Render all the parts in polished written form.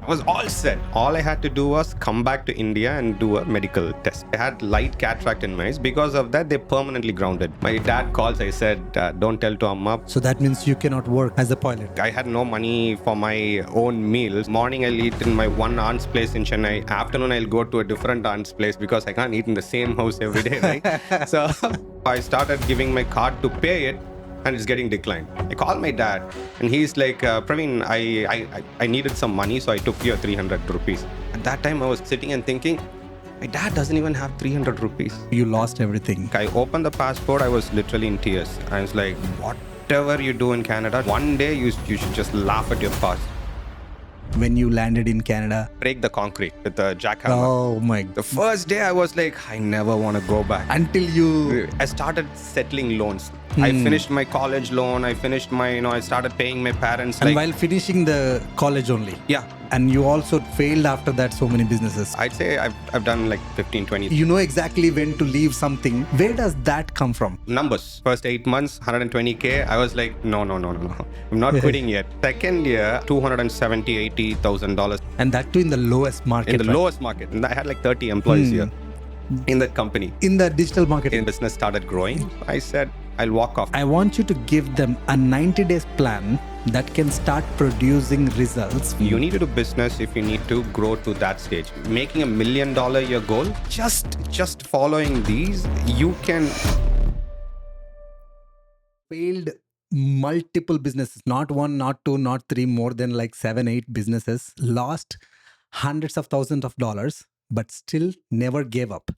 I was all set. All I had to do was come back to India and do a medical test. I had light cataract in my eyes. Because of that, they permanently grounded. My dad calls. I said, don't tell to Amma. So that means you cannot work as a pilot. I had no money for my own meals. Morning, I'll eat in my one aunt's place in Chennai. Afternoon, I'll go to a different aunt's place because I can't eat in the same house every day, right? So I started giving my card to pay it, and it's getting declined. I called my dad, and he's like, Praveen, I needed some money, so I took your 300 rupees. At that time, I was sitting and thinking, my dad doesn't even have 300 rupees. You lost everything. I opened the passport, I was literally in tears. I was like, whatever you do in Canada, one day you should just laugh at your past. When you landed in Canada, Break the concrete with a jackhammer. oh my. The first day I was like, I never want to go back. Until you. I started settling loans. I finished my college loan. I finished my, I started paying my parents. And while finishing the college only. Yeah. And you also failed after that so many businesses. I'd say I've done like 15, 20. You know exactly when to leave something. Where does that come from? Numbers. First 8 months, 120K. I was like, no. I'm not quitting yet. Second year, $270,000, $80,000. And that too in the lowest market. In the lowest market. And I had like 30 employees here in that company. In the digital marketing. In business started growing. I said, I'll walk off. I want you to give them a 90 days plan that can start producing results. You need to do business if you need to grow to that stage. Making $1 million your goal, just following these, you can. Failed multiple businesses, not one, not two, not three, more than like 7, 8 businesses, lost hundreds of thousands of dollars, but still never gave up.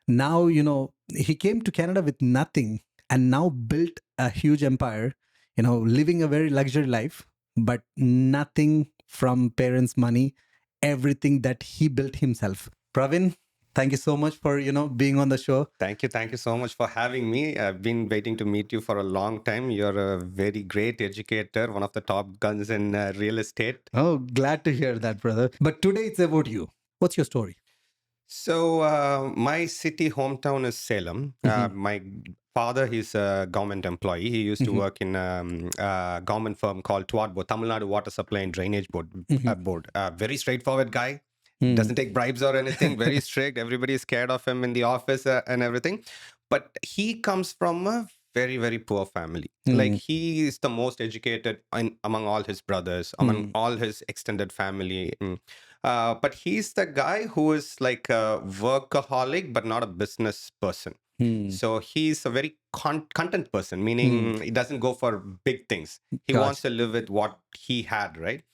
Now, he came to Canada with nothing and now built a huge empire, living a very luxury life, but nothing from parents' money, everything that he built himself. Praveen, thank you so much for, being on the show. Thank you so much for having me. I've been waiting to meet you for a long time. You're a very great educator, one of the top guns in real estate. Oh, glad to hear that, brother. But today it's about you. What's your story? So my city hometown is Salem. My father, he's a government employee. He used to work in a government firm called TWAD, Tamil Nadu Water Supply and Drainage Board. Very straightforward guy. Doesn't take bribes or anything. Very strict. Everybody is scared of him in the office and everything. But he comes from a very, very poor family. Like he is the most educated among all his brothers, among all his extended family. But he's the guy who is like a workaholic, but not a business person. So he's a very content person, meaning he doesn't go for big things. He wants to live with what he had, right?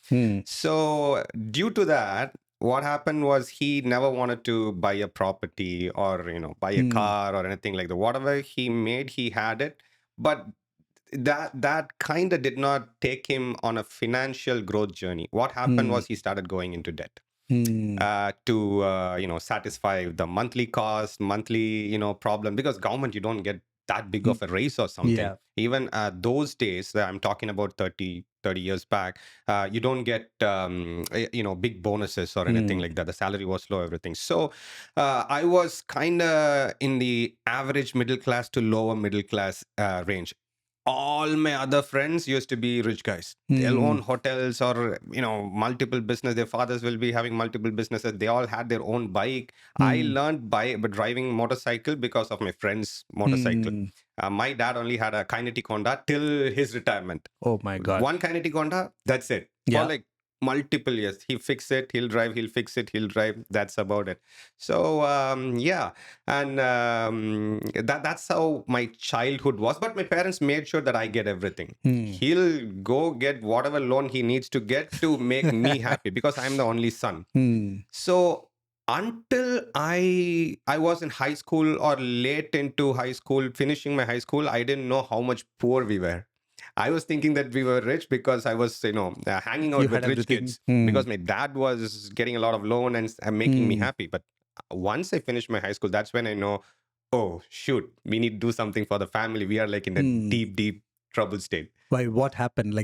So due to that, what happened was he never wanted to buy a property or, buy a car or anything like that. Whatever he made, he had it. But that kind of did not take him on a financial growth journey. What happened was he started going into debt. To satisfy the monthly cost, monthly problem, because government, you don't get that big of a raise or something. Yeah. Even those days, I'm talking about 30 years back, you don't get big bonuses or anything like that. The salary was low, everything. So I was kind of in the average middle class to lower middle class range. All my other friends used to be rich guys. They'll own hotels or, multiple business. Their fathers will be having multiple businesses. They all had their own bike. I learned driving motorcycle because of my friend's motorcycle. My dad only had a kinetic Honda till his retirement. Oh my God. One kinetic Honda, that's it. Yeah. For like multiple years. He fix it, he'll drive, he'll fix it, he'll drive. That's about it. So and that's how my childhood was. But my parents made sure that I get everything. He'll go get whatever loan he needs to get to make me happy because I'm the only son. So until I was in high school or late into high school, finishing my high school, I didn't know how much poor we were. I was thinking that we were rich because I was, hanging out with rich kids because my dad was getting a lot of loan and making me happy. But once I finished my high school, that's when I know, oh, shoot, we need to do something for the family. We are like in a deep trouble state. Why? What happened?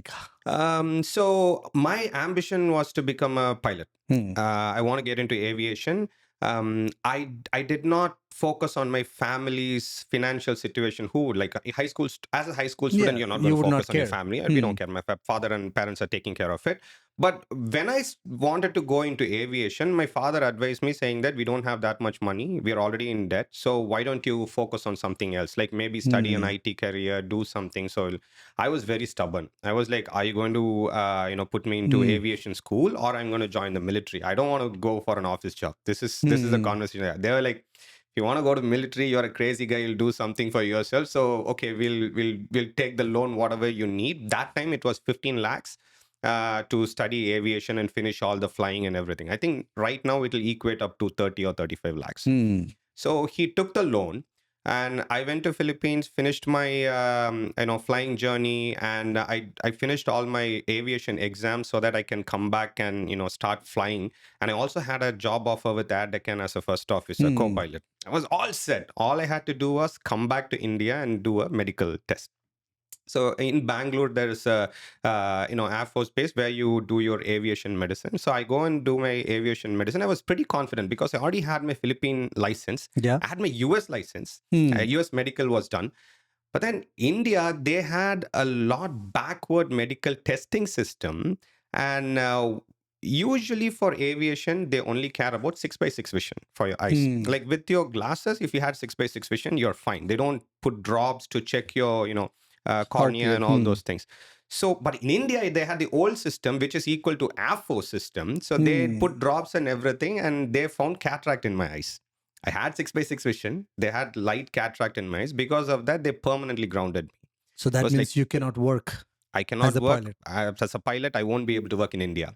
So my ambition was to become a pilot. I want to get into aviation. I did not focus on my family's financial situation. Who would, like a high school as a high school student, Yeah, you're not going you to would not focus on your care. family. We don't care. My father and parents are taking care of it. But when I wanted to go into aviation, my father advised me saying that we don't have that much money. We're already in debt. So why don't you focus on something else? Like maybe study an Hmm. IT career, do something. So I was very stubborn. I was like, are you going to, put me into Hmm. aviation school, or I'm going to join the military? I don't want to go for an office job. This is a Hmm. conversation. They were like, if you want to go to military, you're a crazy guy. You'll do something for yourself. So okay, we'll take the loan, whatever you need. That time it was 15 lakhs to study aviation and finish all the flying and everything. I think right now it'll equate up to 30 or 35 lakhs. Hmm. So he took the loan, and I went to Philippines, finished my flying journey, and I finished all my aviation exams so that I can come back and start flying. And I also had a job offer with Air Deccan as a first officer, Hmm. co-pilot. I was all set. All I had to do was come back to India and do a medical test. So in Bangalore, there is a Air Force base where you do your aviation medicine. So I go and do my aviation medicine. I was pretty confident because I already had my Philippine license. Yeah. I had my US license. Hmm. US medical was done. But then India, they had a lot backward medical testing system, and usually for aviation, they only care about 6x6 vision for your eyes. Hmm. Like with your glasses, if you had 6x6 vision, you're fine. They don't put drops to check your Heart cornea rate. and all those things. So, but in India, they had the old system, which is equal to Air Force system. So they Hmm. put drops and everything, and they found cataract in my eyes. I had 6x6 vision. They had light cataract in my eyes. Because of that, they permanently grounded me. So It that was like, means you cannot work I as cannot a work pilot. as a pilot. I won't be able to work in India.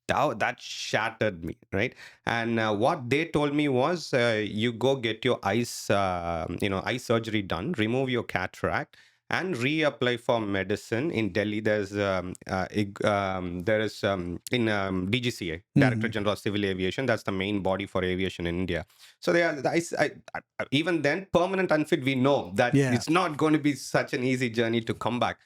That shattered me, right? And what they told me was, you go get your eye surgery done, remove your cataract, and reapply for medicine in Delhi. There is in DGCA, Director Hmm. General of Civil Aviation. That's the main body for aviation in India. So they are, even then, permanent unfit. We know that Yeah. it's not going to be such an easy journey to come back.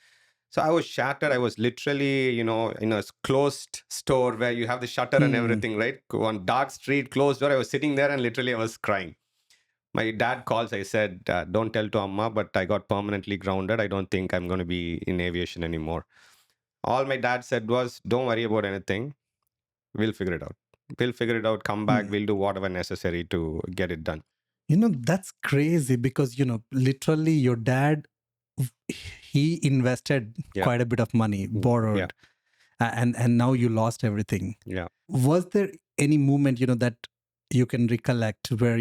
So I was shattered. I was literally, in a closed store where you have the shutter and Hmm. everything, right? On dark street, closed door. I was sitting there and literally I was crying. My dad calls. I said, don't tell to Amma, but I got permanently grounded. I don't think I'm going to be in aviation anymore. All my dad said was, don't worry about anything. We'll figure it out. We'll figure it out. Come back. Hmm. We'll do whatever necessary to get it done. That's crazy because, literally your dad, he invested Yeah. quite a bit of money, Yeah. borrowed, and now you lost everything. Yeah. Was there any moment, that you can recollect where,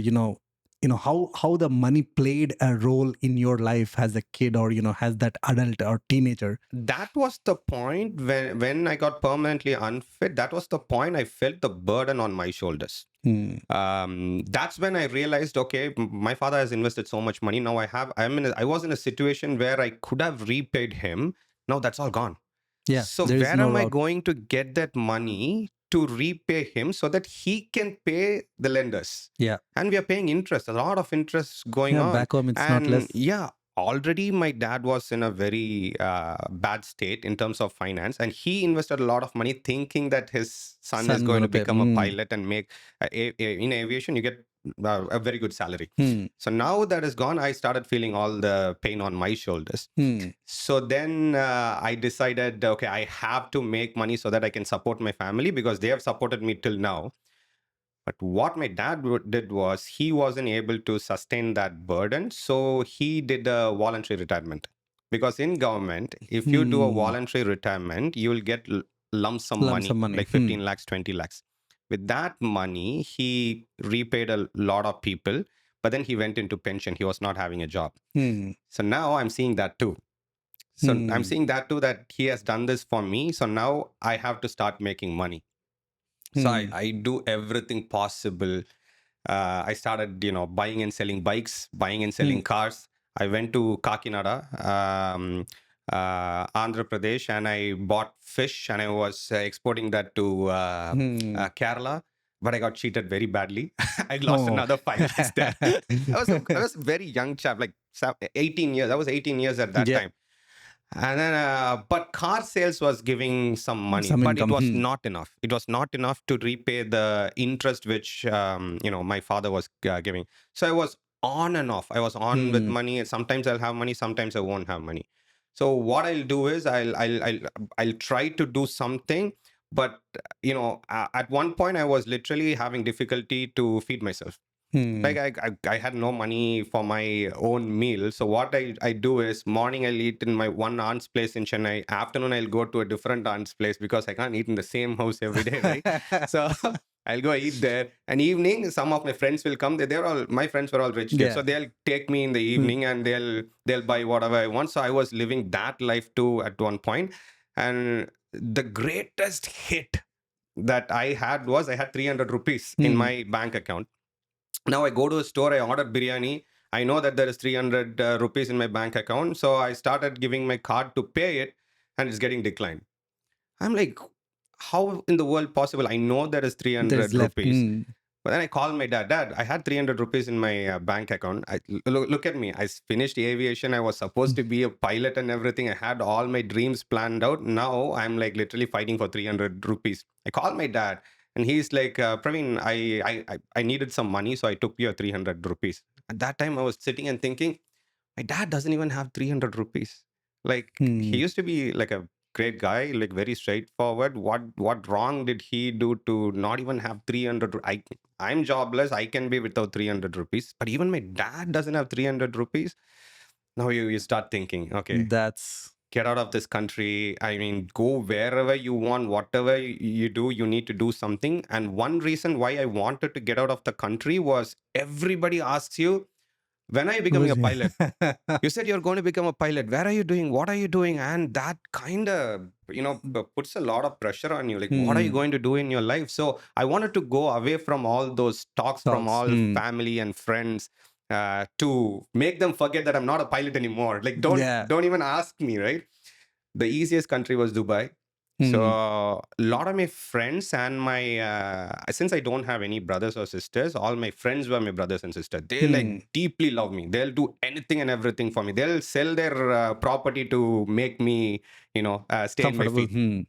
how the money played a role in your life as a kid or, as that adult or teenager? That was the point when I got permanently unfit. That was the point I felt the burden on my shoulders. Hmm. That's when I realized, okay, my father has invested so much money. Now I was in a situation where I could have repaid him. Now that's all gone. Yeah, So there is where no am I route. going to get that money to repay him so that he can pay the lenders? Yeah. And we are paying interest, a lot of interest going Yeah, on. back home it's not And less. yeah, already my dad was in a very bad state in terms of finance, and he invested a lot of money thinking that his son is Son going gonna to pay. become a pilot and make in aviation you get a very good salary. Hmm. So now that is gone, I started feeling all the pain on my shoulders. Hmm. So then I decided, okay, I have to make money so that I can support my family because they have supported me till now. But what my dad did was he wasn't able to sustain that burden. So he did a voluntary retirement. Because in government, if you do a Hmm. voluntary retirement, you will get lump sum Lump sum money, money. like 15 lakhs, 20 lakhs. With that money, he repaid a lot of people, but then he went into pension. He was not having a job. Hmm. So now I'm seeing that too. So I'm Hmm. seeing that too, that he has done this for me. So now I have to start making money. So Hmm. I do everything possible. I started, buying and selling bikes, buying and selling cars. I went to Kakinada, Andhra Pradesh, and I bought fish and I was exporting that to Kerala. But I got cheated very badly. I lost Oh. another 5 lakhs there. I was a very young chap, like 18 years. I was 18 years at that Yeah. time. And then, but car sales was giving some money, Some but it income. was not enough. It was not enough to repay the interest which, my father was giving. So I was on and off. I was on with money, and sometimes I'll have money, sometimes I won't have money. So what I'll do is I'll try to do something, but at one point I was literally having difficulty to feed myself. Like I had no money for my own meal. So what I do is morning I'll eat in my one aunt's place in Chennai. Afternoon I'll go to a different aunt's place because I can't eat in the same house every day, right? So I'll go eat there. And evening, some of my friends will come. They're all my friends were all rich kids, so they'll take me in the evening and they'll buy whatever I want. So I was living that life too at one point. And the greatest hit that I had was I had 300 rupees in my bank account. Now I go to a store, I order biryani. I know that there is 300 rupees in my bank account. So I started giving my card to pay it, and it's getting declined. I'm like, how in the world possible? I know there is 300 rupees. But then I called my dad. Dad, I had 300 rupees in my bank account. Look at me. I finished aviation. I was supposed to be a pilot and everything. I had all my dreams planned out. Now I'm like literally fighting for 300 rupees. I called my dad, and he's like, Praveen, I needed some money, so I took your 300 rupees. At that time, I was sitting and thinking, my dad doesn't even have 300 rupees. Like, he used to be like a great guy, like very straightforward. What wrong did he do to not even have 300? I'm jobless. I can be without 300 rupees. But even my dad doesn't have 300 rupees. Now you start thinking, okay, That's get out of this country. I mean, go wherever you want, whatever you do, you need to do something. And one reason why I wanted to get out of the country was everybody asks you, when are you becoming a pilot? You said you're going to become a pilot. Where are you doing? What are you doing? And that kind of, puts a lot of pressure on you. Like, what are you going to do in your life? So I wanted to go away from all those talks from all family and friends, to make them forget that I'm not a pilot anymore. Like, don't even ask me, right? The easiest country was Dubai. So a lot of my friends and my since I don't have any brothers or sisters, all my friends were my brothers and sisters. They like deeply love me. They'll do anything and everything for me. They'll sell their property to make me, stay in my feet.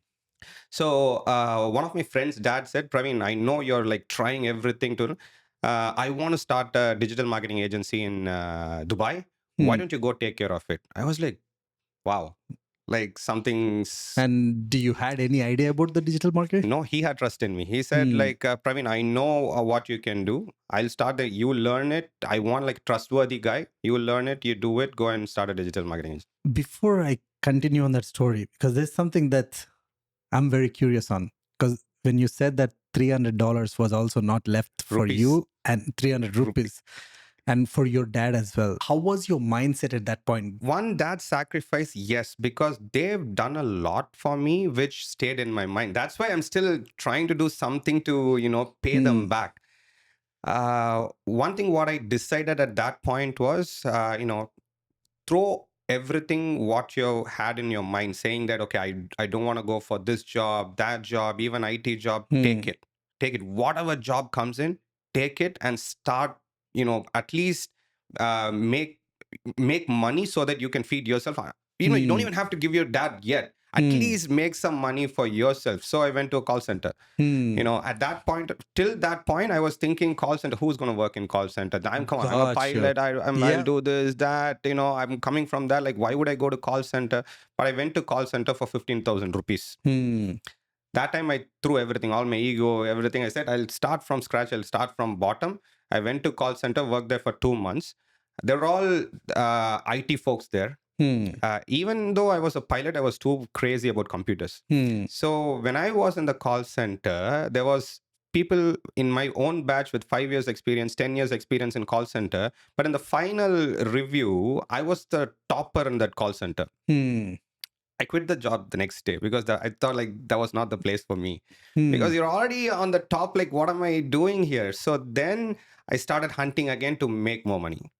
So one of my friends' dad said, Praveen, I know you're like trying everything to. I want to start a digital marketing agency in Dubai. Why don't you go take care of it? I was like, wow, like something's. And do you had any idea about the digital market? No, he had trust in me. He said, like, Praveen, I know what you can do. I'll start it. You learn it. I want like trustworthy guy. You learn it. You do it. Go and start a digital marketing agency. Before I continue on that story, because there's something that I'm very curious on. Because when you said that $300 was also not left for Rupees. you, and 300 rupees, and for your dad as well. How was your mindset at that point? One, dad sacrifice, yes, because they've done a lot for me, which stayed in my mind. That's why I'm still trying to do something to, pay them back. One thing what I decided at that point was, throw everything what you had in your mind, saying that, okay, I don't want to go for this job, that job, even IT job, take it. Whatever job comes in, take it and start, at least make money so that you can feed yourself. You don't even have to give your dad yet. At least make some money for yourself. So I went to a call center. At that point, till that point, I was thinking call center. Who's going to work in call center? I'm a pilot. I'll do this, that. I'm coming from that. Like, why would I go to call center? But I went to call center for 15,000 rupees. That time I threw everything, all my ego, everything. I said, I'll start from scratch. I'll start from bottom. I went to call center, worked there for 2 months. They were all IT folks there. Even though I was a pilot, I was too crazy about computers. So when I was in the call center, there was people in my own batch with 5 years experience, 10 years experience in call center. But in the final review, I was the topper in that call center. I quit the job the next day because I thought like that was not the place for me. Because you're already on the top, like, what am I doing here? So then I started hunting again to make more money.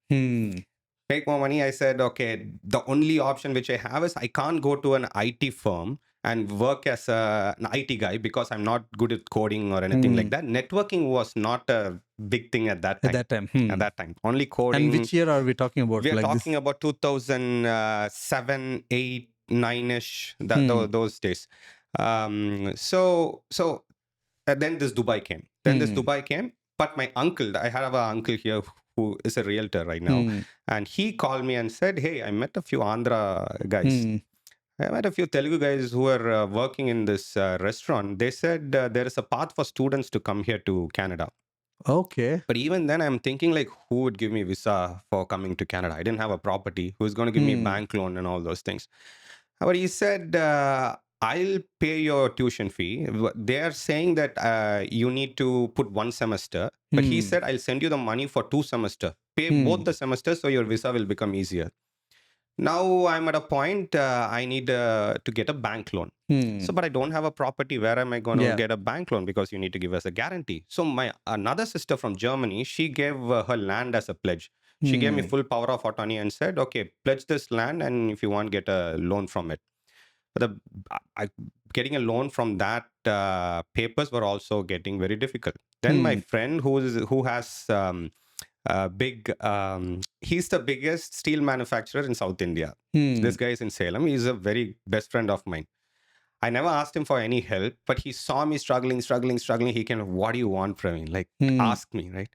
Make more money. I said, okay, the only option which I have is I can't go to an IT firm and work as an IT guy because I'm not good at coding or anything like that. Networking was not a big thing at that time. At that time, only coding. And which year are we talking about? We are talking about 2007, 8, 9-ish, those days. So then this Dubai came. But my uncle, I have an uncle here who is a realtor right now, and he called me and said, "Hey, I met a few Andhra guys. I met a few Telugu guys who are working in this restaurant. They said there is a path for students to come here to Canada." Okay. But even then, I'm thinking like, who would give me visa for coming to Canada? I didn't have a property. Who's going to give me bank loan and all those things? But he said, I'll pay your tuition fee. They are saying that you need to put one semester. But he said, I'll send you the money for 2 semesters. Pay both the semesters so your visa will become easier. Now I'm at a point I need to get a bank loan. So, but I don't have a property. Where am I going to get a bank loan? Because you need to give us a guarantee. So my another sister from Germany, she gave her land as a pledge. She gave me full power of attorney and said, okay, pledge this land, and if you want, get a loan from it. But getting a loan from that papers were also getting very difficult. Then my friend who has big he's the biggest steel manufacturer in South India. This guy is in Salem. He's a very best friend of mine. I never asked him for any help, but he saw me struggling. He can, what do you want, Praveen? Like, ask me, right?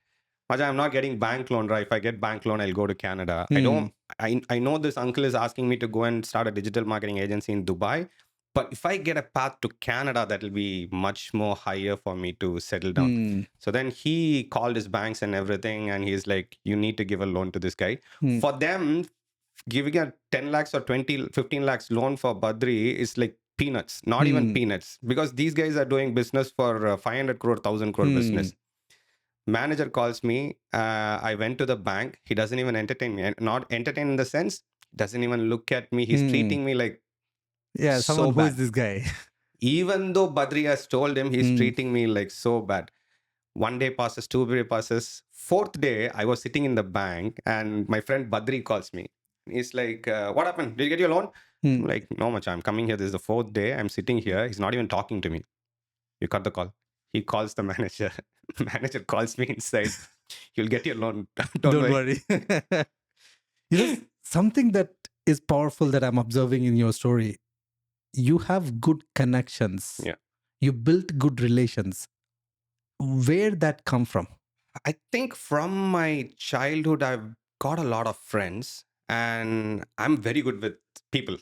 Maja, I'm not getting bank loan, right? If I get bank loan, I'll go to Canada. I know this uncle is asking me to go and start a digital marketing agency in Dubai. But if I get a path to Canada, that'll be much more higher for me to settle down. So then he called his banks and everything, and he's like, you need to give a loan to this guy. For them, giving a 10 lakhs or 20, 15 lakhs loan for Badri is like peanuts, not even peanuts, because these guys are doing business for 500 crore, 1,000 crore business. Manager calls me. I went to the bank. He doesn't even entertain me. And not entertain in the sense, doesn't even look at me. He's treating me like someone so who is bad. this guy? Even though Badri has told him, he's treating me like so bad. One day passes, 2 day passes. 4th day, I was sitting in the bank and my friend Badri calls me. He's like, what happened? Did you get your loan? I'm like, no, much. I'm coming here. This is the 4th day. I'm sitting here. He's not even talking to me. You cut the call. He calls the manager. Manager calls me inside. You'll get your loan. Don't worry. Something that is powerful that I'm observing in your story, you have good connections. Yeah. You built good relations. Where that come from? I think from my childhood, I've got a lot of friends and I'm very good with people.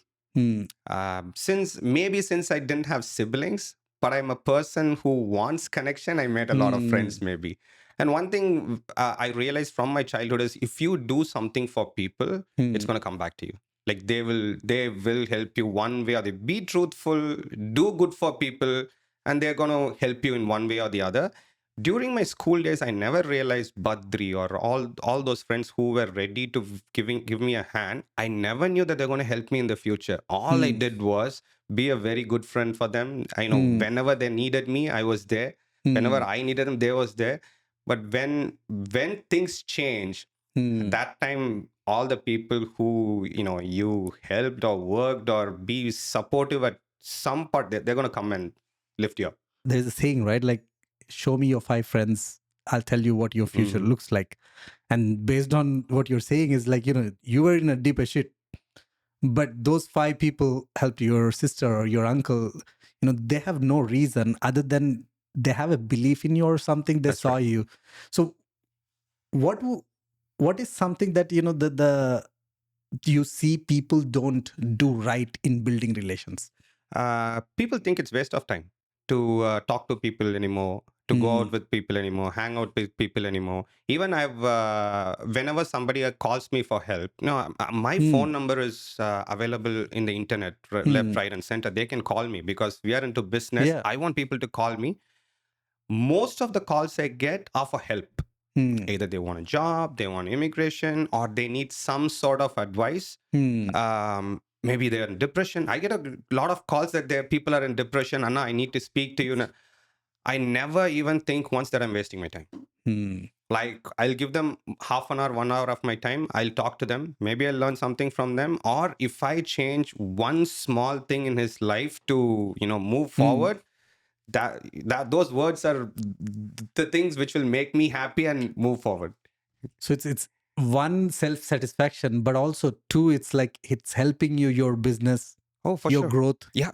Since I didn't have siblings, but I'm a person who wants connection. I made a lot of friends maybe. And one thing I realized from my childhood is if you do something for people, it's going to come back to you. Like they will help you one way or the other. Be truthful, do good for people, and they're going to help you in one way or the other. During my school days, I never realized Badri or all those friends who were ready to give me a hand. I never knew that they're going to help me in the future. All I did was be a very good friend for them. I know whenever they needed me, I was there. Whenever I needed them, they was there. But when things change, that time all the people who you helped or worked or be supportive at some part, they're going to come and lift you up. There's a saying, right? Like, show me your 5 friends, I'll tell you what your future looks like. And based on what you're saying is like, you were in a deeper shit, but those 5 people helped your sister or your uncle. They have no reason other than they have a belief in you or something. They That's saw right. you. So what is something that the you see people don't do right in building relations? People think it's waste of time to talk to people anymore, to go out with people anymore, hang out with people anymore. Even whenever somebody calls me for help, my phone number is available in the internet, left, right, and center. They can call me because we are into business. Yeah. I want people to call me. Most of the calls I get are for help. Either they want a job, they want immigration, or they need some sort of advice. Maybe they're in depression. I get a lot of calls that people are in depression. Anna, I need to speak to you. I never even think once that I'm wasting my time. Like I'll give them half an hour, 1 hour of my time. I'll talk to them. Maybe I'll learn something from them. Or if I change one small thing in his life to, move forward, that those words are the things which will make me happy and move forward. So it's one, self-satisfaction, but also 2, it's like it's helping you, your business, for your sure. growth. Yeah.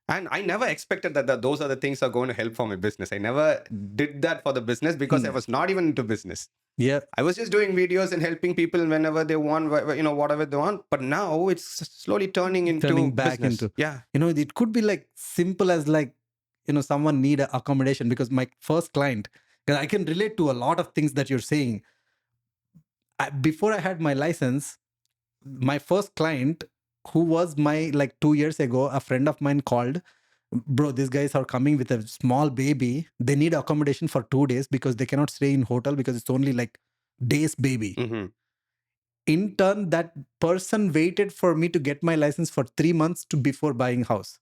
And I never expected that those are the things are going to help for my business. I never did that for the business because I was not even into business. Yeah. I was just doing videos and helping people whenever they want, whatever they want. But now it's slowly turning into Back business. into, Yeah. it could be like simple as like, someone need a accommodation, because my first client, because I can relate to a lot of things that you're saying. Before I had my license, my first client, who was my, like 2 years ago, a friend of mine called, bro, these guys are coming with a small baby. They need accommodation for 2 days because they cannot stay in hotel because it's only like days baby. Mm-hmm. In turn, that person waited for me to get my license for 3 months to before buying house.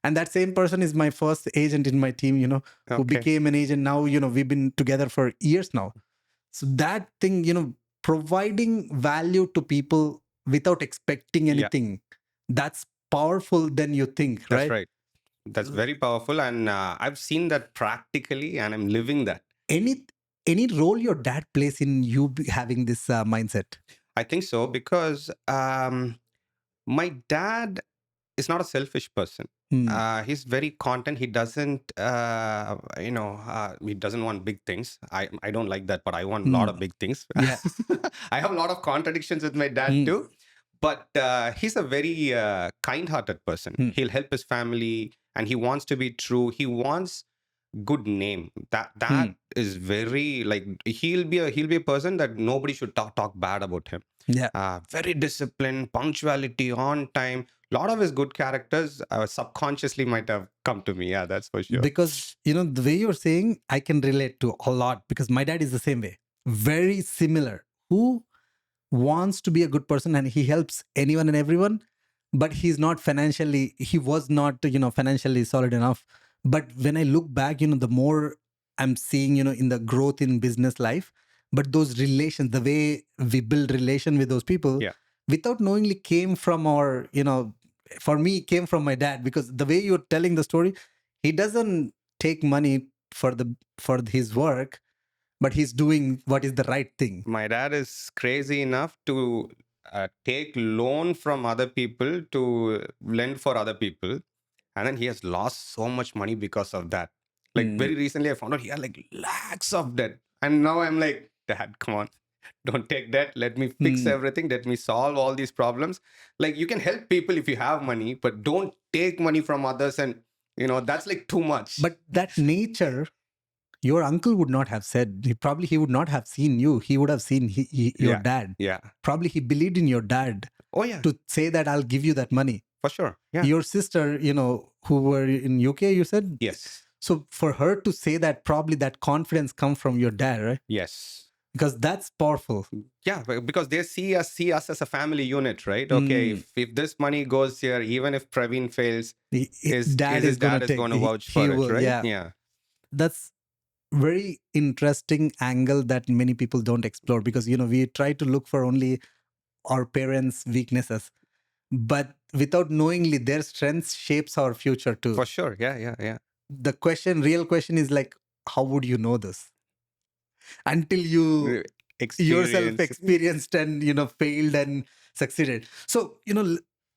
And that same person is my first agent in my team, who Okay. became an agent. Now, we've been together for years now. So that thing, providing value to people without expecting anything, that's powerful than you think, That's right? right. That's very powerful. And I've seen that practically, and I'm living that. Any role your dad plays in you having this mindset? I think so, because my dad is not a selfish person. He's very content. He doesn't, he doesn't want big things. I don't like that, but I want a lot of big things. Yeah. I have a lot of contradictions with my dad too. But he's a very kind-hearted person. He'll help his family, and he wants to be true. He wants good name. That is very, like, he'll be a person that nobody should talk bad about him. Yeah. Very disciplined, punctuality, on time. A lot of his good characters subconsciously might have come to me. Yeah, that's for sure. Because, the way you're saying, I can relate to a lot, because my dad is the same way. Very similar. Who wants to be a good person, and he helps anyone and everyone, but he was not, financially solid enough. But when I look back, the more I'm seeing, in the growth in business life, but those relations, the way we build relation with those people, without knowingly came from our, for me, came from my dad. Because the way you're telling the story, he doesn't take money for his work, but he's doing what is the right thing. My dad is crazy enough to take loan from other people to lend for other people. And then he has lost so much money because of that. Like very recently, I found out he had like lakhs of debt. And now I'm like, Dad, come on. Don't take debt. Let me fix everything. Let me solve all these problems. Like, you can help people if you have money, but don't take money from others. And, that's like too much. But that nature, your uncle would not have said. He would not have seen you. He would have seen your dad. Yeah. Probably he believed in your dad. Oh, yeah. To say that I'll give you that money. For sure. Yeah. Your sister, who were in UK, you said? Yes. So for her to say that, probably that confidence comes from your dad, right? Yes. Because that's powerful. Yeah, because they see us as a family unit, right? Okay, if this money goes here, even if Praveen fails, his dad is going to vouch for it, right? Yeah. That's very interesting angle that many people don't explore, because we try to look for only our parents' weaknesses, but without knowingly their strengths shapes our future too. For sure. Yeah. The real question is like, how would you know this until you yourself experienced and failed and succeeded? So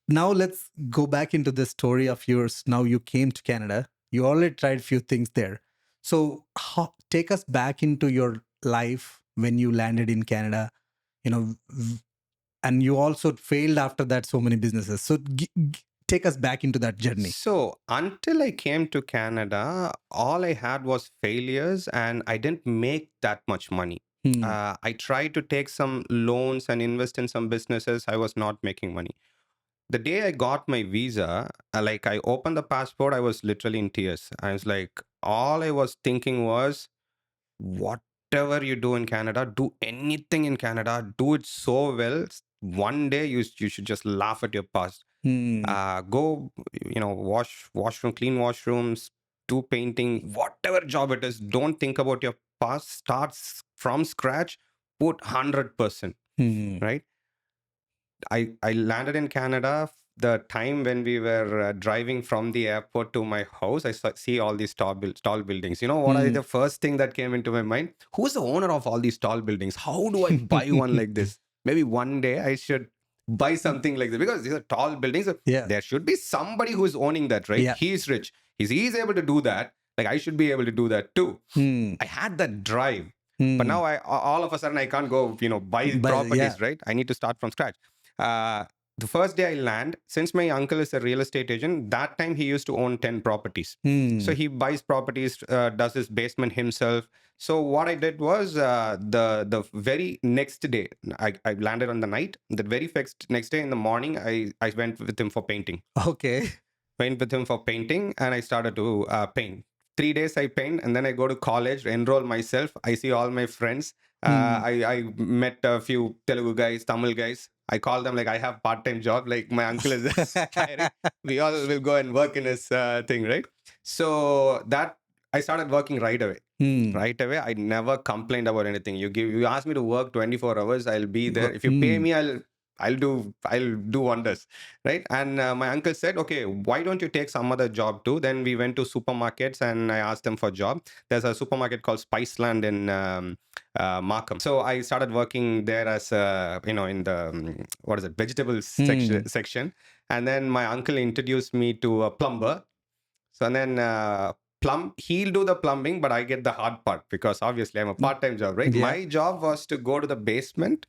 now let's go back into the story of yours. Now you came to Canada, you already tried few things there. So take us back into your life when you landed in Canada, and you also failed after that so many businesses. So take us back into that journey. So until I came to Canada, all I had was failures, and I didn't make that much money. I tried to take some loans and invest in some businesses. I was not making money. The day I got my visa, like, I opened the passport, I was literally in tears. I was like, all I was thinking was, whatever you do in Canada, do anything in Canada, do it so well. One day you should just laugh at your past. Go, washroom, clean washrooms, do painting, whatever job it is. Don't think about your past. Start from scratch. Put 100%. Right? I landed in Canada. The time when we were driving from the airport to my house, I see all these tall buildings. You know what is the first thing that came into my mind? Who's the owner of all these tall buildings? How do I buy one like this? Maybe one day I should buy something like this, because these are tall buildings. There should be somebody who's owning that, right? He's rich. He's able to do that. Like, I should be able to do that too. I had that drive. But now all of a sudden I can't go, buy properties, right? I need to start from scratch. The first day I land, since my uncle is a real estate agent, that time he used to own 10 properties. So he buys properties, does his basement himself. So what I did was the very next day, I landed on the night. The very next day in the morning, I went with him for painting. Okay. Went with him for painting, and I started to paint. 3 days I paint, and then I go to college, enroll myself. I see all my friends. I met a few Telugu guys, Tamil guys. I call them like I have part-time job. Like my uncle is hiring. We all will go and work in his thing, right? So that I started working right away. Right away, I never complained about anything. You ask me to work 24 hours, I'll be there. If you pay me, I'll do wonders, right? And my uncle said, okay, why don't you take some other job too? Then we went to supermarkets and I asked them for a job. There's a supermarket called Spiceland in Markham. So I started working there as in the what is it, vegetables section. And then my uncle introduced me to a plumber. So and then he'll do the plumbing, but I get the hard part because obviously I'm a part-time job, right? Yeah. My job was to go to the basement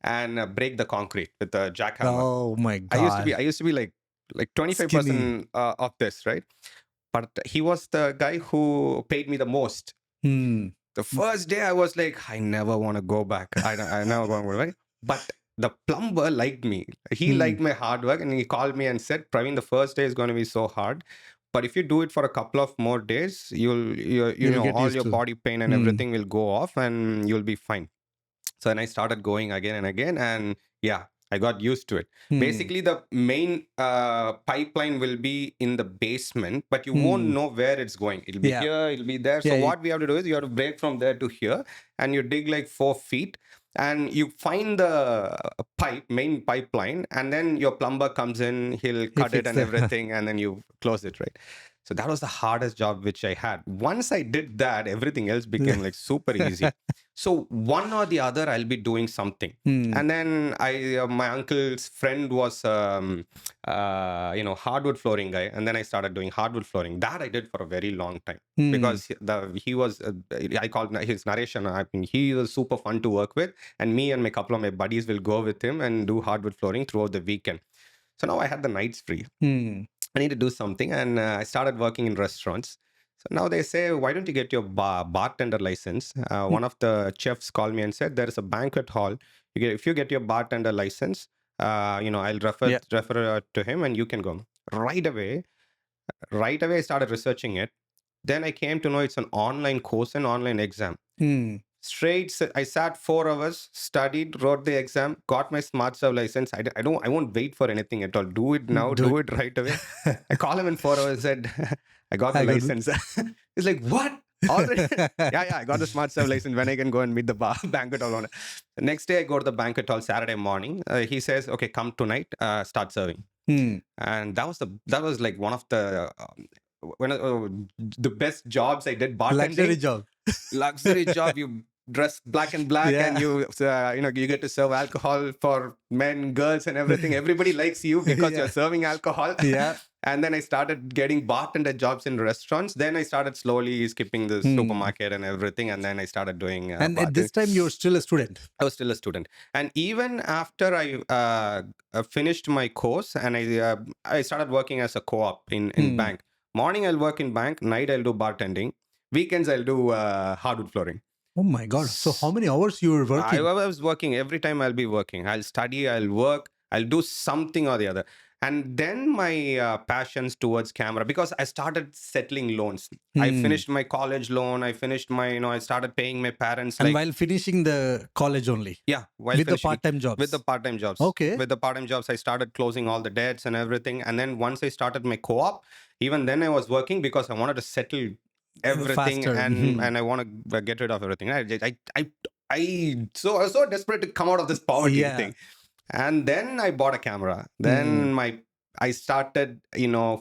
and break the concrete with a jackhammer. Oh my God. I used to be like 25% of this, right? But he was the guy who paid me the most. The first day I was like, I never want to go back. I never want to go back. But the plumber liked me. He liked my hard work, and he called me and said, Praveen, the first day is going to be so hard. But if you do it for a couple of more days, you'll all your body pain and everything will go off and you'll be fine. So then I started going again and again, and yeah, I got used to it. Basically, the main pipeline will be in the basement, but you won't know where it's going. It'll be here, it'll be there. So what we have to do is you have to break from there to here, and you dig like 4 feet, and you find the main pipeline, and then your plumber comes in, he'll cut it and everything, and then you close it, right? So that was the hardest job which I had. Once I did that, everything else became like super easy. So one or the other, I'll be doing something. And then my uncle's friend was, hardwood flooring guy. And then I started doing hardwood flooring. That I did for a very long time because he was, I called his narration. I mean, he was super fun to work with. And me and my couple of my buddies will go with him and do hardwood flooring throughout the weekend. So now I had the nights free. I need to do something, and I started working in restaurants. So now they say, why don't you get your bartender license? One of the chefs called me and said, there is a banquet hall. If you get your bartender license, I'll refer to him and you can go. Right away, I started researching it. Then I came to know it's an online course and online exam. I sat 4 hours, studied, wrote the exam, got my smart serve license. I won't wait for anything at all. Do it now, do it right away. I call him in 4 hours, said, I got the license. He's like, what? Already? Yeah, I got the smart serve license. When I can go and meet the banquet hall owner. The next day I go to the banquet hall Saturday morning. He says, okay, come tonight, start serving. And that was like one of the the best jobs I did. Bartending. Luxury job. You dress black and black, and you get to serve alcohol for men, girls, and everything. Everybody likes you because you're serving alcohol. And then I started getting bartender jobs in restaurants. Then I started slowly skipping the supermarket and everything. And then I started doing. And at this time, you're still a student. I was still a student. And even after I finished my course and I started working as a co-op in bank. Morning I'll work in bank. Night I'll do bartending. Weekends I'll do hardwood flooring. Oh my God. So how many hours you were working? I was working. Every time I'll be working. I'll study, I'll work, I'll do something or the other. And then my passions towards camera, because I started settling loans. I finished my college loan. I finished my, I started paying my parents. And while finishing the college only? Yeah. With the part-time jobs? With the part-time jobs. Okay. With the part-time jobs, I started closing all the debts and everything. And then once I started my co-op, even then I was working because I wanted to settle everything faster. And I want to get rid of everything. I so desperate to come out of this poverty thing. And then I bought a camera. Then I started,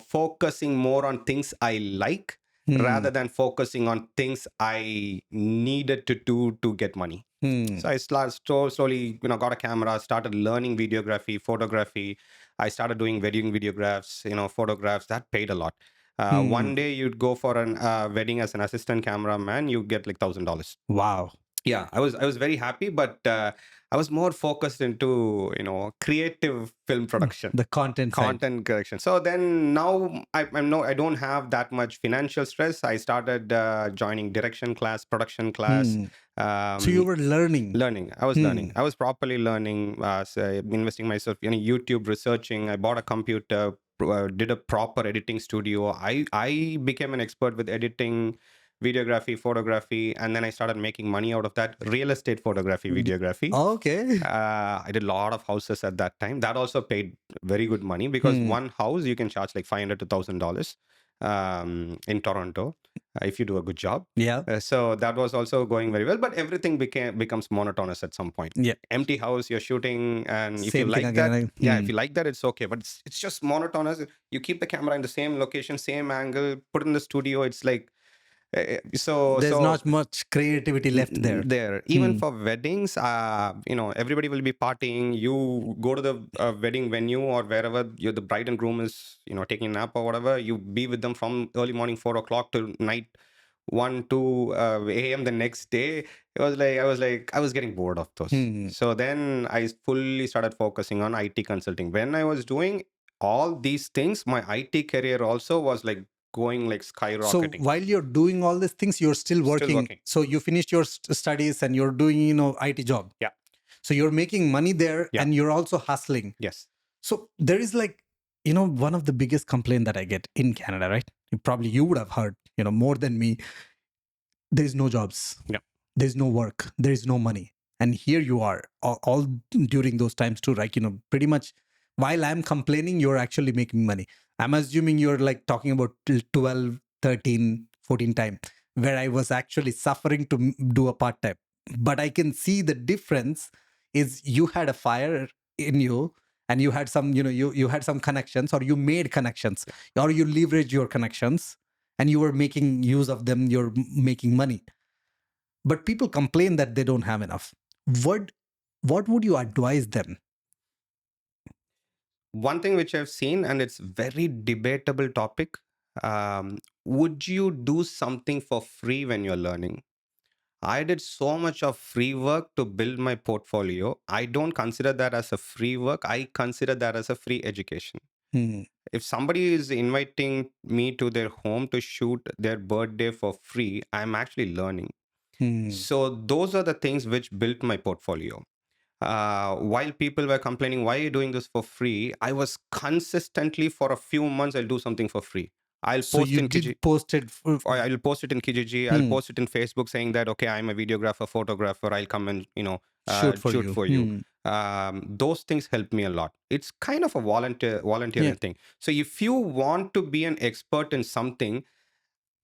focusing more on things I like rather than focusing on things I needed to do to get money. So I slowly, got a camera, started learning videography, photography. I started doing wedding videographs, photographs. That paid a lot. One day you'd go for a wedding as an assistant cameraman, you get like $1,000. Wow. Yeah, I was very happy, but I was more focused into creative film production, The content side. content correction. So then now I'm no, I don't have that much financial stress. I started joining direction class, production class. Hmm. So you were learning. Learning. I was learning. I was properly learning, investing myself in YouTube, researching. I bought a computer, did a proper editing studio. I became an expert with editing, videography, photography, and then I started making money out of that. Real estate photography, videography. Okay. I did a lot of houses at that time. That also paid very good money because one house you can charge like $500 to $1,000 in Toronto if you do a good job. Yeah. So that was also going very well, but everything becomes monotonous at some point. Yeah. Empty house, you're shooting, and if you Same thing like again. that, yeah, if you like that, it's okay. But it's just monotonous. You keep the camera in the same location, same angle, put it in the studio. It's like There's not much creativity left there. There, even for weddings, everybody will be partying. You go to the wedding venue or wherever the bride and groom is, taking a nap or whatever. You be with them from early morning 4 o'clock to night 1 2 a.m. the next day. I was getting bored of those. So then I fully started focusing on IT consulting. When I was doing all these things, my IT career also was like going like skyrocketing. So while you're doing all these things, you're still working. So you finished your studies and you're doing, IT job. Yeah. So you're making money there, Yeah. and you're also hustling. Yes. So there is like, one of the biggest complaint that I get in Canada, right? You would have heard, more than me. There's no jobs. Yeah. There's no work. There is no money. And here you are all during those times too, right? Pretty much while I'm complaining, you're actually making money. I'm assuming you're like talking about 12, 13, 14 time, where I was actually suffering to do a part time. But I can see the difference is you had a fire in you, and you had some, you had some connections, or you made connections, or you leverage your connections, and you were making use of them. You're making money. But people complain that they don't have enough. What would you advise them? One thing which I've seen, and it's very debatable topic, would you do something for free when you're learning? I did so much of free work to build my portfolio. I don't consider that as a free work. I consider that as a free education. If somebody is inviting me to their home to shoot their birthday for free, I'm actually learning. So those are the things which built my portfolio. While people were complaining, why are you doing this for free? I was consistently for a few months, I'll do something for free. I'll So post you in did post it. I'll post it in Kijiji. I'll post it in Facebook saying that, okay, I'm a videographer, photographer. I'll come and, Shoot for you. Those things help me a lot. It's kind of a volunteering thing. So if you want to be an expert in something,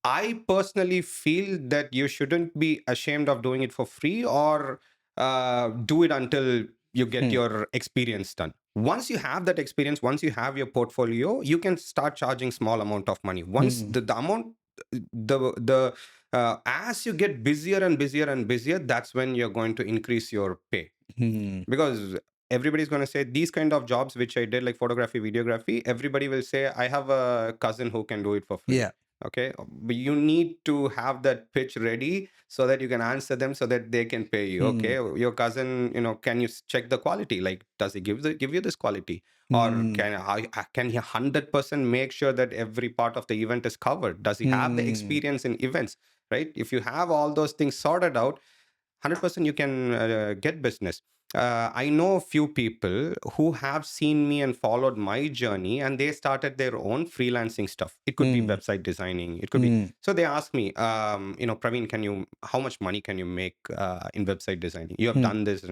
I personally feel that you shouldn't be ashamed of doing it for free, or do it until you get your experience done. Once you have that experience, once you have your portfolio, you can start charging small amount of money. Once the amount, the as you get busier and busier and busier, that's when you're going to increase your pay. Because everybody's going to say these kind of jobs which I did, like photography, videography, everybody will say, I have a cousin who can do it for free. Yeah. Okay, but you need to have that pitch ready so that you can answer them, so that they can pay you. Okay, your cousin, can you check the quality? Like, does he give you this quality, or can he 100% make sure that every part of the event is covered? Does he have the experience in events? Right? If you have all those things sorted out, 100% you can get business. I know a few people who have seen me and followed my journey, and they started their own freelancing stuff. It could be website designing. It could be. So they asked me, Praveen, how much money can you make in website designing? You have done this.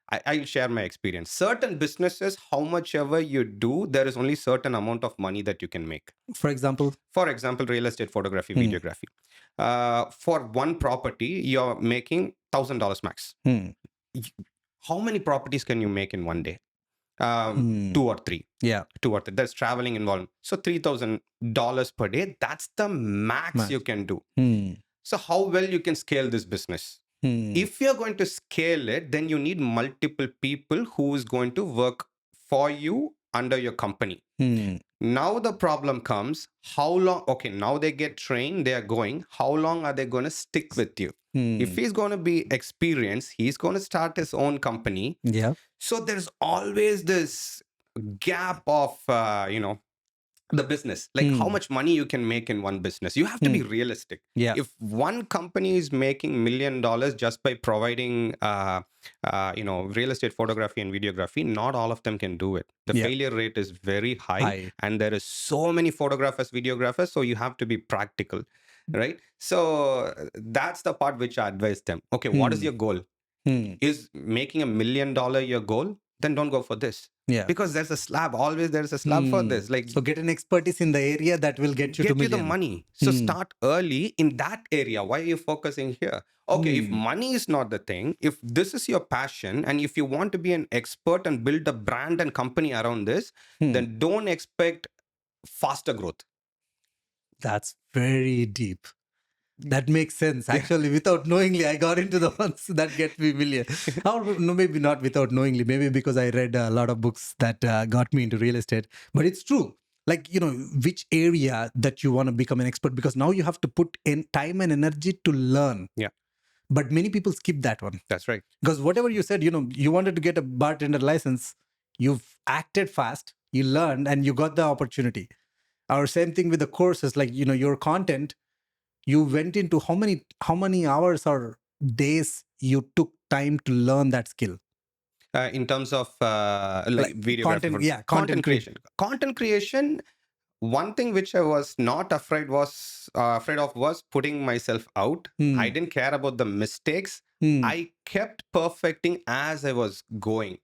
I'll share my experience. Certain businesses, how much ever you do, there is only certain amount of money that you can make. For example, real estate photography, videography. For one property, you're making $1,000 max. How many properties can you make in one day? 2 or 3. Yeah. 2 or 3. There's traveling involved. So $3,000 per day. That's the max you can do. So how well you can scale this business? If you're going to scale it, then you need multiple people who is going to work for you under your company. Now the problem comes, how long? Okay, now they get trained, they are going. How long are they going to stick with you? If he's going to be experienced, he's going to start his own company. Yeah. So there's always this gap of, the business, like how much money you can make in one business. You have to be realistic. Yeah. If one company is making $1 million just by providing real estate photography and videography, not all of them can do it. The Yeah. failure rate is very high, High. and there is so many photographers, videographers, so you have to be practical, right? So that's the part which I advise them. Okay, what is your goal? Is making $1 million your goal? Then don't go for this. Yeah. Because there's a slab. Always there's a slab for this. Like, so get an expertise in the area that will get you to get you the million. money. So start early in that area. Why are you focusing here? Okay, if money is not the thing, if this is your passion, and if you want to be an expert and build a brand and company around this, then don't expect faster growth. That's very deep. That makes sense. Actually, without knowingly, I got into the ones that get me million. Or no, maybe not without knowingly. Maybe because I read a lot of books that got me into real estate. But it's true. Like, which area that you want to become an expert, because now you have to put in time and energy to learn. Yeah. But many people skip that one. That's right. Because whatever you said, you wanted to get a bartender license, you've acted fast, you learned, and you got the opportunity. Or same thing with the courses, like, your content, you went into how many hours or days you took time to learn that skill? In terms of video content, content creation. Content creation. One thing which I was not afraid of was putting myself out. I didn't care about the mistakes. I kept perfecting as I was going.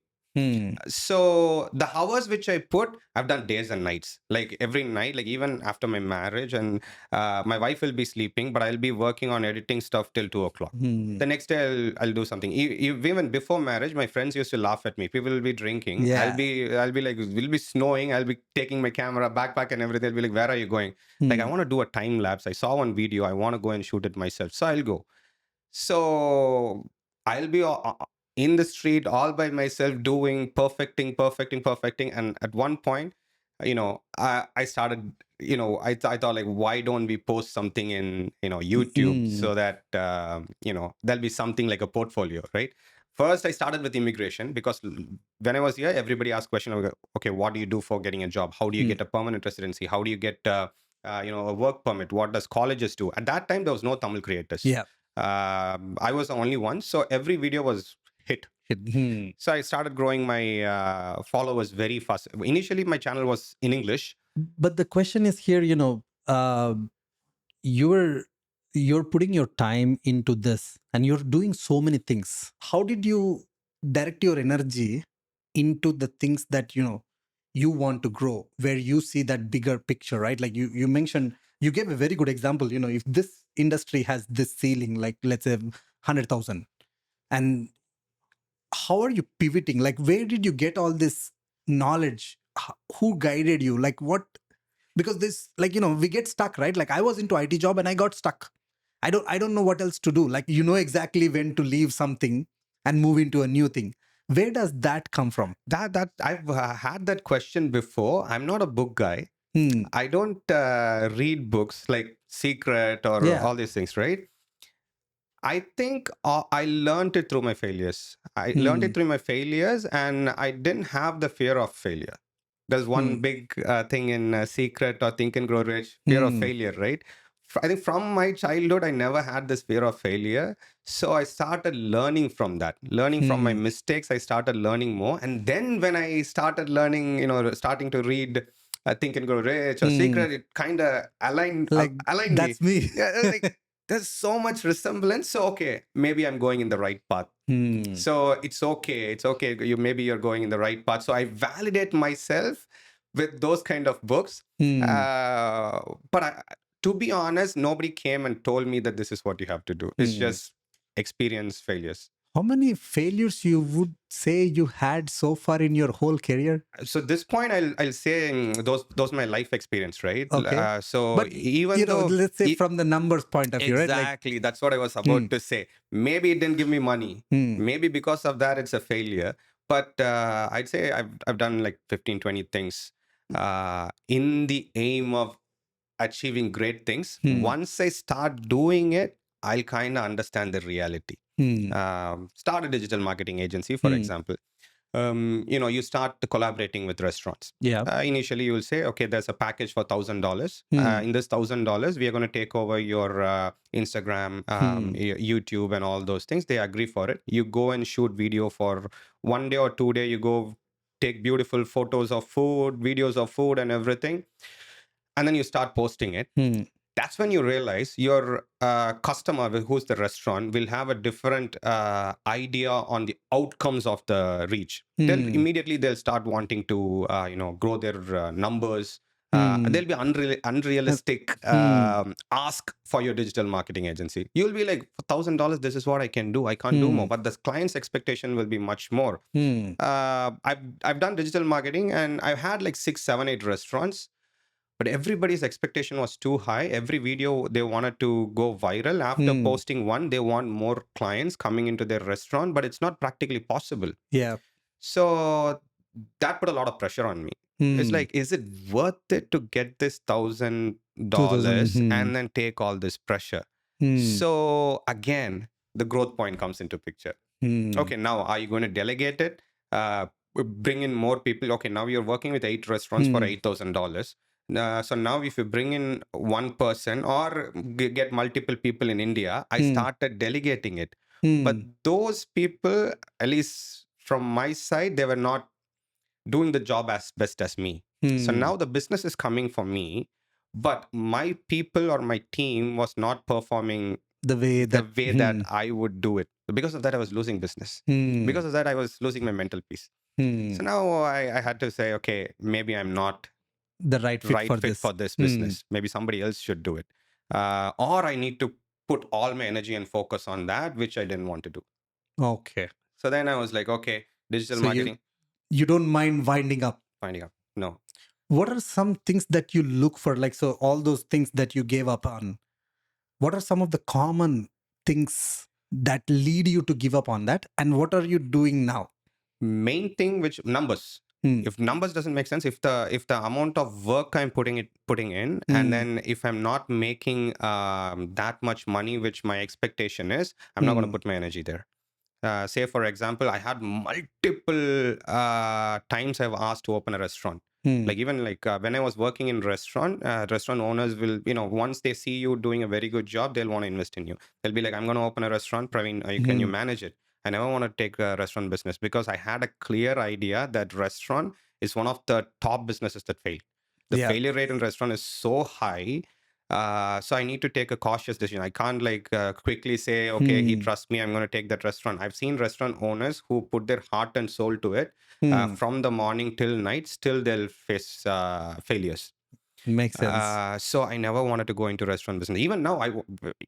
So the hours which I put, I've done days and nights. Like every night, like even after my marriage, and my wife will be sleeping, but I'll be working on editing stuff till 2 o'clock. The next day, I'll do something. Even before marriage, my friends used to laugh at me. People will be drinking. Yeah. I'll be like, will be snowing. I'll be taking my camera, backpack, and everything. They'll be like, where are you going? Like, I want to do a time lapse. I saw one video. I want to go and shoot it myself. So I'll go. So I'll be in the street all by myself, doing perfecting. And at one point, I started, I thought, like, why don't we post something in, YouTube, so that, there'll be something like a portfolio, right? First, I started with immigration, because when I was here, everybody asked question, okay, what do you do for getting a job? How do you get a permanent residency? How do you get, a work permit? What does colleges do? At that time, there was no Tamil creators. Yeah. I was the only one. So every video was hit. So I started growing my followers very fast. Initially, my channel was in English. But the question is here, you're putting your time into this and you're doing so many things. How did you direct your energy into the things that, you want to grow, where you see that bigger picture, right? Like you mentioned, you gave a very good example. If this industry has this ceiling, like let's say 100,000, and how are you pivoting? Like, where did you get all this knowledge? Who guided you? Like, what? Because this, like, we get stuck, right? Like, I was into IT job and I got stuck. I don't know what else to do. Like, exactly when to leave something and move into a new thing. Where does that come from? That I've had that question before. I'm not a book guy. I don't read books like Secret or all these things, right? I think I learned it through my failures. I learned it through my failures, and I didn't have the fear of failure. There's one big thing in Secret or Think and Grow Rich, fear of failure, right? I think from my childhood, I never had this fear of failure. So I started learning from that, learning from my mistakes. I started learning more. And then when I started learning, starting to read Think and Grow Rich or Secret, it kind of aligned That's me. Yeah, like, there's so much resemblance. So, okay, maybe I'm going in the right path. So it's okay. It's okay. Maybe you're going in the right path. So I validate myself with those kind of books. But to be honest, nobody came and told me that this is what you have to do. It's just experience failures. How many failures you would say you had so far in your whole career? So at this point, I'll say those are my life experience, right? Okay. So but even though, let's say from the numbers point of view, right? Exactly. That's what I was about to say. Maybe it didn't give me money. Maybe because of that, it's a failure. But I'd say I've done like 15, 20 things. in the aim of achieving great things. Hmm. Once I start doing it, I'll kind of understand the reality. Start a digital marketing agency, for example. You start collaborating with restaurants. Yeah. Initially, you will say, okay, there's a package for $1,000. In this $1,000, we are going to take over your Instagram, your YouTube, and all those things. They agree for it. You go and shoot video for 1 day or 2 day. You go take beautiful photos of food, videos of food, and everything, and then you start posting it. That's when you realize your customer, who's the restaurant, will have a different idea on the outcomes of the reach. They'll start wanting to grow their numbers. There'll be unrealistic ask for your digital marketing agency. You'll be like, for $1,000, this is what I can do. I can't do more. But the client's expectation will be much more. I've done digital marketing, and I've had like 6, 7, 8 restaurants. But everybody's expectation was too high. Every video, they wanted to go viral. After posting one, they want more clients coming into their restaurant, but it's not practically possible. Yeah. So that put a lot of pressure on me. It's like, is it worth it to get this $1,000 and then take all this pressure? So again, the growth point comes into picture. Okay, now are you going to delegate it? Bring in more people. Okay, now you're working with 8 restaurants for $8,000. So now if you bring in one person or get multiple people in India, I started delegating it. But those people, at least from my side, they were not doing the job as best as me. So now the business is coming for me, but my people or my team was not performing the way that I would do it. Because of that, I was losing business. Because of that, I was losing my mental peace. So now I had to say, okay, maybe I'm not the right fit for this business. Maybe somebody else should do it. Or I need to put all my energy and focus on that, which I didn't want to do. Okay. So then I was like, okay, digital marketing. You don't mind winding up? No. What are some things that you look for? Like, so all those things that you gave up on, what are some of the common things that lead you to give up on that? And what are you doing now? Main thing, which numbers. If numbers doesn't make sense, if the amount of work I'm putting in, and then if I'm not making that much money, which my expectation is, I'm not going to put my energy there. Say, for example, I had multiple times I've asked to open a restaurant. Like even when I was working in restaurant owners will, once they see you doing a very good job, they'll want to invest in you. They'll be like, I'm going to open a restaurant, Praveen, can you manage it? I never want to take a restaurant business because I had a clear idea that restaurant is one of the top businesses that fail. The failure rate in restaurant is so high. So I need to take a cautious decision. I can't quickly say, okay, he trusts me, I'm going to take that restaurant. I've seen restaurant owners who put their heart and soul to it. From the morning till night, still they'll face failures. Makes sense. So I never wanted to go into restaurant business. Even now,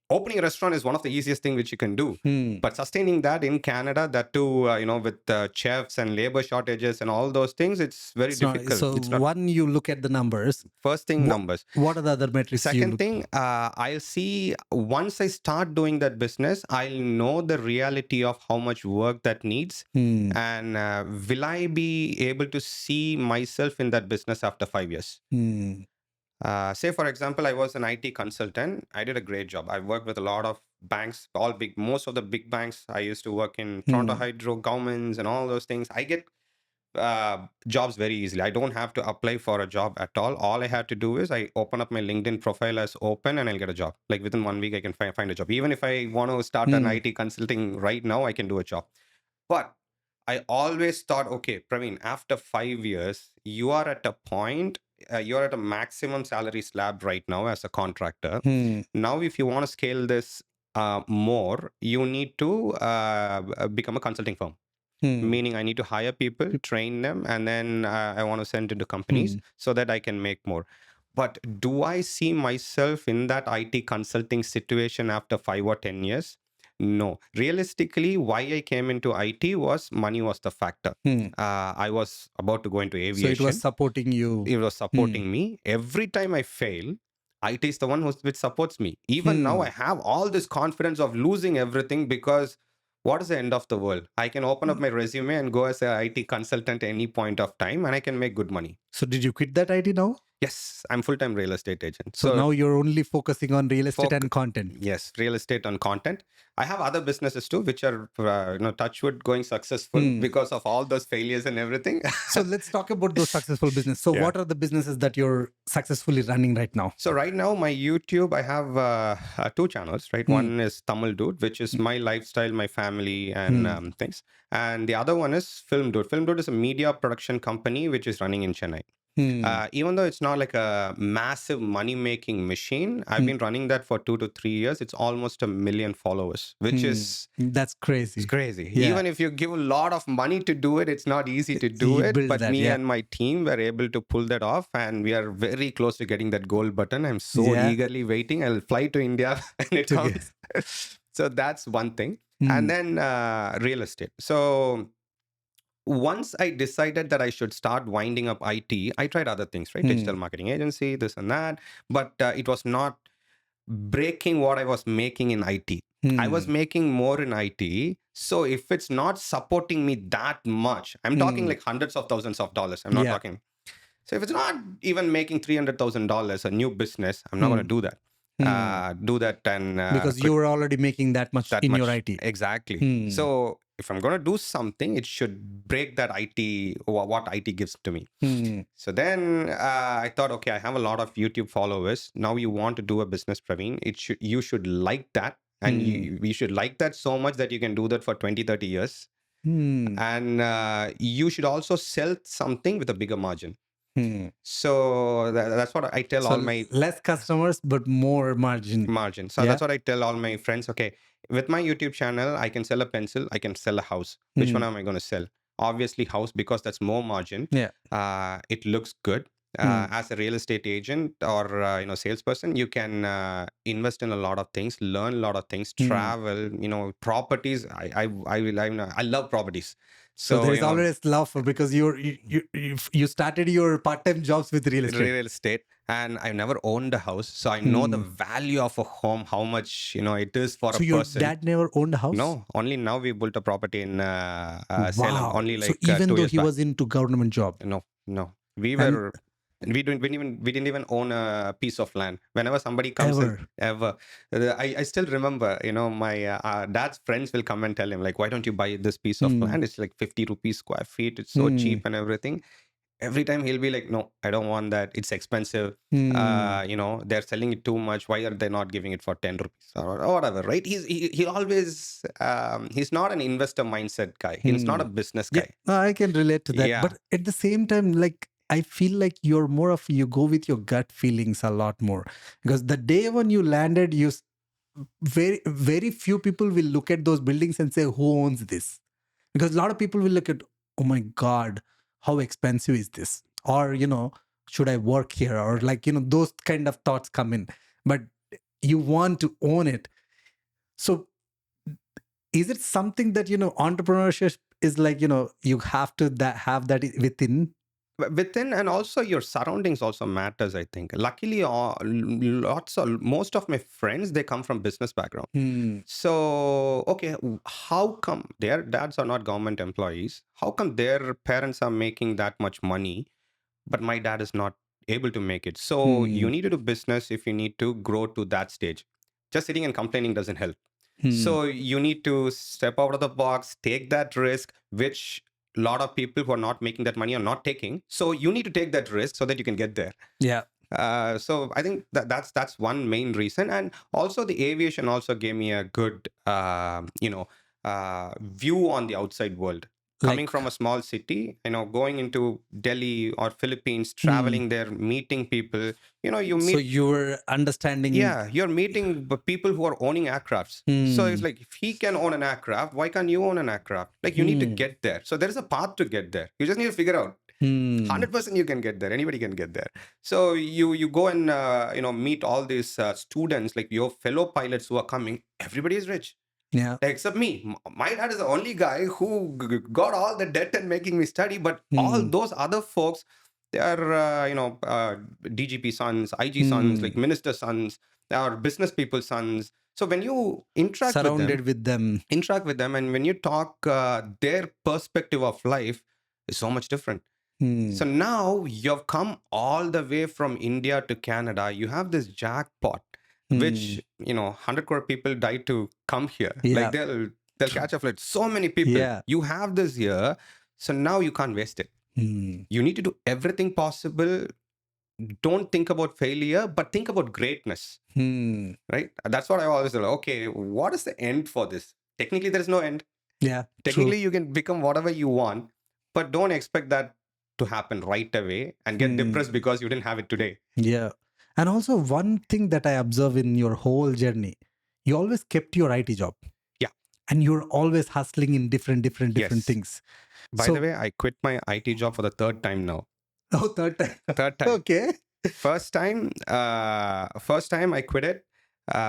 opening a restaurant is one of the easiest things which you can do. But sustaining that in Canada, that too, with chefs and labor shortages and all those things, it's very difficult. One, you look at the numbers. First thing, numbers. What are the other metrics? Second thing, I'll see once I start doing that business, I'll know the reality of how much work that needs. And will I be able to see myself in that business after 5 years? Say, for example, I was an IT consultant. I did a great job. I worked with a lot of banks, most of the big banks. I used to work in Toronto Hydro, governments, and all those things. I get jobs very easily. I don't have to apply for a job at all. All I have to do is I open up my LinkedIn profile as open and I'll get a job. Like within 1 week, I can find a job. Even if I want to start an IT consulting right now, I can do a job. But I always thought, okay, Praveen, after 5 years, you are at a point, you're at a maximum salary slab right now as a contractor. Now, if you want to scale this more, you need to become a consulting firm. Meaning I need to hire people, train them, and then I want to send it to companies so that I can make more. But do I see myself in that IT consulting situation after 5 or 10 years? No. Realistically, why I came into IT was money was the factor. I was about to go into aviation. So it was supporting you. It was supporting me. Every time I fail, IT is the one which supports me. Even now, I have all this confidence of losing everything because what is the end of the world? I can open up my resume and go as an IT consultant at any point of time, and I can make good money. So did you quit that IT now? Yes, I'm full-time real estate agent. So now you're only focusing on real estate and content. Yes, real estate and content. I have other businesses too, which are touch wood going successful because of all those failures and everything. So let's talk about those successful businesses. So what are the businesses that you're successfully running right now? So right now, my YouTube, I have 2 channels, right? One is Tamil Dude, which is my lifestyle, my family, and things. And the other one is Film Dude. Film Dude is a media production company which is running in Chennai. Even though it's not like a massive money-making machine, I've been running that for 2 to 3 years. It's almost 1 million followers, which is... That's crazy. It's crazy. Yeah. Even if you give a lot of money to do it, it's not easy to do it. But me and my team were able to pull that off, and we are very close to getting that gold button. I'm so eagerly waiting. I'll fly to India when it comes. So that's one thing. And then real estate. So once I decided that I should start winding up IT, I tried other things, right? Digital marketing agency, this and that. But it was not breaking what I was making in IT. I was making more in IT. So if it's not supporting me that much, I'm talking like hundreds of thousands of dollars. I'm not talking. So if it's not even making $300,000 a new business, I'm not going to do that. Do that and because you were already making that much in your IT. Exactly. So if I'm going to do something, it should break that IT, what IT gives to me. So then I thought, okay, I have a lot of YouTube followers. Now you want to do a business, Praveen. You should like that. And you should like that so much that you can do that for 20, 30 years. And you should also sell something with a bigger margin. So that's what I tell all my... Less customers, but more margin. So that's what I tell all my friends. Okay, with my YouTube channel, I can sell a pencil, I can sell a house. Which one am I going to sell? Obviously house, because that's more margin. It looks good. As a real estate agent or salesperson, you can invest in a lot of things, learn a lot of things, travel, properties. I love properties. So there's always love for, because you started your part-time jobs with real estate. And I've never owned a house, so I know the value of a home, how much it is for a person. So your dad never owned a house? No, only now we built a property in Salem. Only like so even 2 though years he back. was into government job? No, we were. We didn't even own a piece of land. Whenever somebody comes ever. I still remember, my dad's friends will come and tell him, like, why don't you buy this piece of land? It's like 50 rupees square feet. It's so cheap and everything. Every time he'll be like, no, I don't want that. It's expensive. They're selling it too much. Why are they not giving it for 10 rupees or whatever, right? He always, he's not an investor mindset guy. He's not a business guy. No, I can relate to that. But at the same time, like, I feel like you're more of, you go with your gut feelings a lot more, because the day when you landed, very, very few people will look at those buildings and say, who owns this? Because a lot of people will look at, oh my God, how expensive is this? Or, should I work here? Or like, those kind of thoughts come in, but you want to own it. So is it something that, entrepreneurship is like, you have to have that within? And also your surroundings also matters, I think. Luckily, most of my friends, they come from business background. So, okay, how come their dads are not government employees? How come their parents are making that much money, but my dad is not able to make it? So you need to do business if you need to grow to that stage. Just sitting and complaining doesn't help. So you need to step out of the box, take that risk, which a lot of people who are not making that money are not taking. So you need to take that risk so that you can get there. So I think that's one main reason. And also the aviation also gave me a good, view on the outside world. Coming from a small city, going into Delhi or Philippines, traveling there, meeting people, you meet. So you're understanding. Yeah, you're meeting people who are owning aircrafts. So it's like, if he can own an aircraft, why can't you own an aircraft? Like, you need to get there. So there is a path to get there. You just need to figure out. 100% you can get there. Anybody can get there. So you go and meet all these students, like your fellow pilots who are coming. Everybody is rich. Yeah. Except me. My dad is the only guy who got all the debt and making me study. But all those other folks, they are, DGP sons, IG sons, like minister sons. or business people's sons. So when you interact Surrounded with them, and when you talk, their perspective of life is so much different. So now you've come all the way from India to Canada. You have this jackpot, which 100 crore people die to come here. Yeah. Like they'll catch a flight. So many people. Yeah. You have this here, so now you can't waste it. You need to do everything possible. Don't think about failure, but think about greatness. Right? That's what I always say. Okay, what is the end for this? Technically, there is no end. Yeah. Technically, you can become whatever you want, but don't expect that to happen right away and get depressed because you didn't have it today. Yeah. And also one thing that I observe in your whole journey, you always kept your IT job. Yeah. And you're always hustling in different Yes. things. By the way, I quit my IT job for the third time now. Oh, third time. Third time. Okay. First time I quit it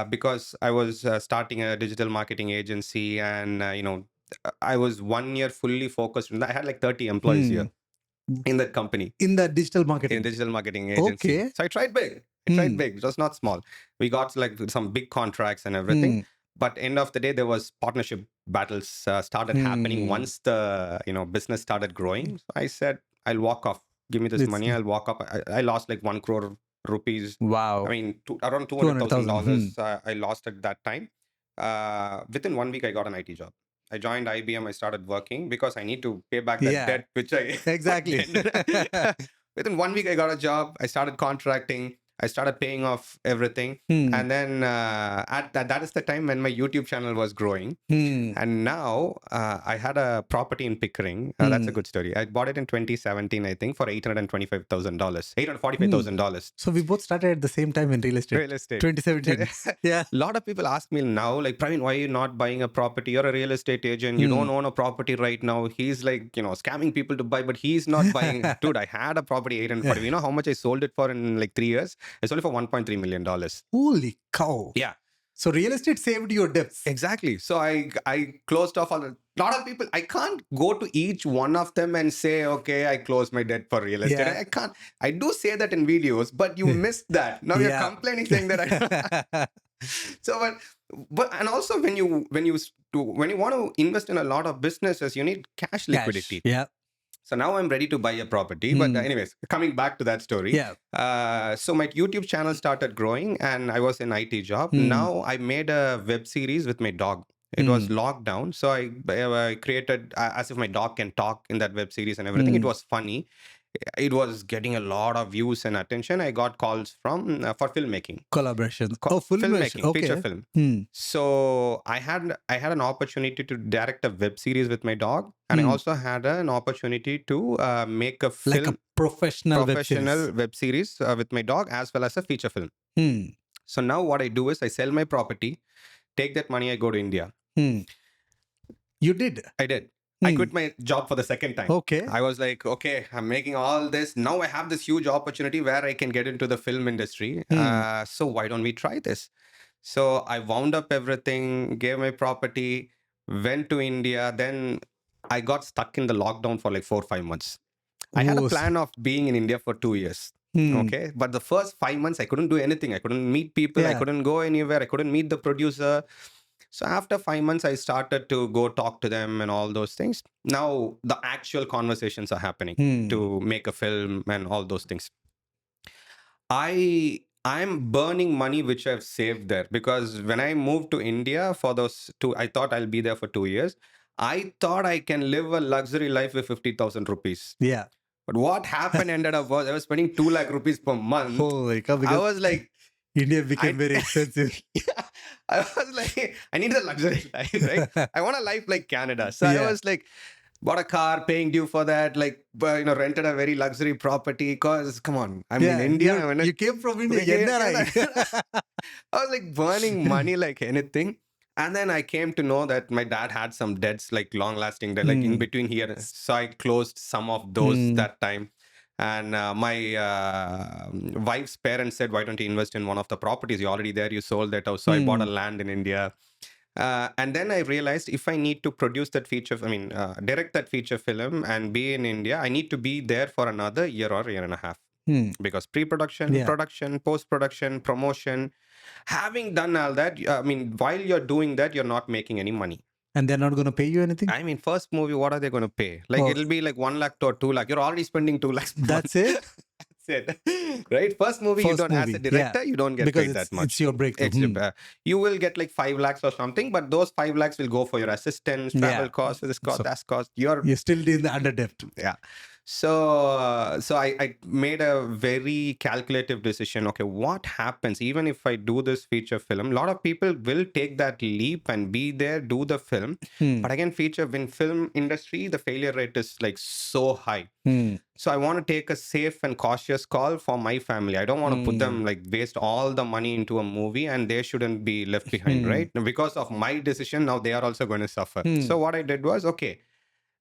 because I was starting a digital marketing agency, and I was 1 year fully focused. I had like 30 employees here in that company. In the digital marketing. In digital marketing agency. Okay. So I tried big. It was not small. We got like some big contracts and everything. But end of the day, there was partnership battles started happening once the business started growing. So I said, I'll walk off. Give me this money. I'll walk up. I lost like 1 crore rupees. Wow. I mean, around $200,000 I lost at that time. Within 1 week, I got an IT job. I joined IBM. I started working because I need to pay back that debt, which I exactly. Within 1 week, I got a job. I started contracting. I started paying off everything. And then that is the time when my YouTube channel was growing. And now I had a property in Pickering. That's a good story. I bought it in 2017, I think, for $825,000, $845,000. So we both started at the same time in real estate. 2017. Yeah. A lot of people ask me now, like, Praveen, why are you not buying a property? You're a real estate agent. You don't own a property right now. He's like, scamming people to buy, but he's not buying. Dude, I had a property, 840. You know how much I sold it for in like 3 years? I sold it for $1.3 million. Holy cow. Yeah. So real estate saved your debts. Exactly. So I closed off a lot of people. I can't go to each one of them and say, okay, I closed my debt for real estate. I can't. I do say that in videos, but you missed that. Now you're complaining saying that. So, but and also when you want to invest in a lot of businesses, you need cash liquidity. Yeah. So now I'm ready to buy a property. But anyways, coming back to that story. Yeah. So my YouTube channel started growing and I was in IT job. Now I made a web series with my dog. It was locked down. So I created as if my dog can talk in that web series and everything. It was funny. It was getting a lot of views and attention. I got calls from for filmmaking. Collaborations. Filmmaking, okay. feature film. So I had an opportunity to direct a web series with my dog, and I also had an opportunity to make a film, like a professional web series with my dog, as well as a feature film. So now what I do is I sell my property, take that money, I go to India. You did? I did. I quit my job for the second time. Okay. I was like, okay, I'm making all this. Now I have this huge opportunity where I can get into the film industry. So why don't we try this? So I wound up everything, gave my property, went to India. Then I got stuck in the lockdown for like 4 or 5 months. I had a plan of being in India for 2 years. Okay. But the first 5 months, I couldn't do anything. I couldn't meet people. I couldn't go anywhere. I couldn't meet the producer. So after 5 months, I started to go talk to them and all those things. Now the actual conversations are happening to make a film and all those things. I'm burning money which I've saved there, because when I moved to India for those I thought I'll be there for 2 years. I thought I can live a luxury life with 50,000 rupees. Yeah. But what happened ended up was I was spending 2 lakh rupees per month. Holy cow, I was like, India became very expensive. I was like, I need a luxury life, right? I want a life like Canada. So I was like, bought a car, paying due for that, like, rented a very luxury property. Because, come on, I'm in India. You came from India. I was like burning money like anything. And then I came to know that my dad had some debts, like long-lasting debt, like in between here. So I closed some of those that time. And my wife's parents said, why don't you invest in one of the properties? You're already there. You sold that house. So I bought a land in India. And then I realized if I need to produce that direct that feature film and be in India, I need to be there for another year or year and a half. Because pre-production, production, post-production, promotion. Having done all that, I mean, while you're doing that, you're not making any money. And they're not going to pay you anything? I mean, first movie, what are they going to pay? Like, Oh, it'll be like 1 lakh or 2 lakh. You're already spending 2 lakhs per month. that's it? That's it. Right? First movie, you First don't, as a movie, director, you don't get because paid that it's much. your breakthrough. It's, you will get like 5 lakhs or something, but those 5 lakhs will go for your assistance, travel Yeah. costs, this cost, So- that cost. You're You're still in the under debt. yeah. So I made a very calculative decision. Okay, what happens even if I do this feature film? A lot of people will take that leap and be there, do the film. But again, when film industry, the failure rate is like so high. So I want to take a safe and cautious call for my family. I don't want to put them like waste all the money into a movie and they shouldn't be left behind, right? Because of my decision, now they are also going to suffer. So what I did was, okay,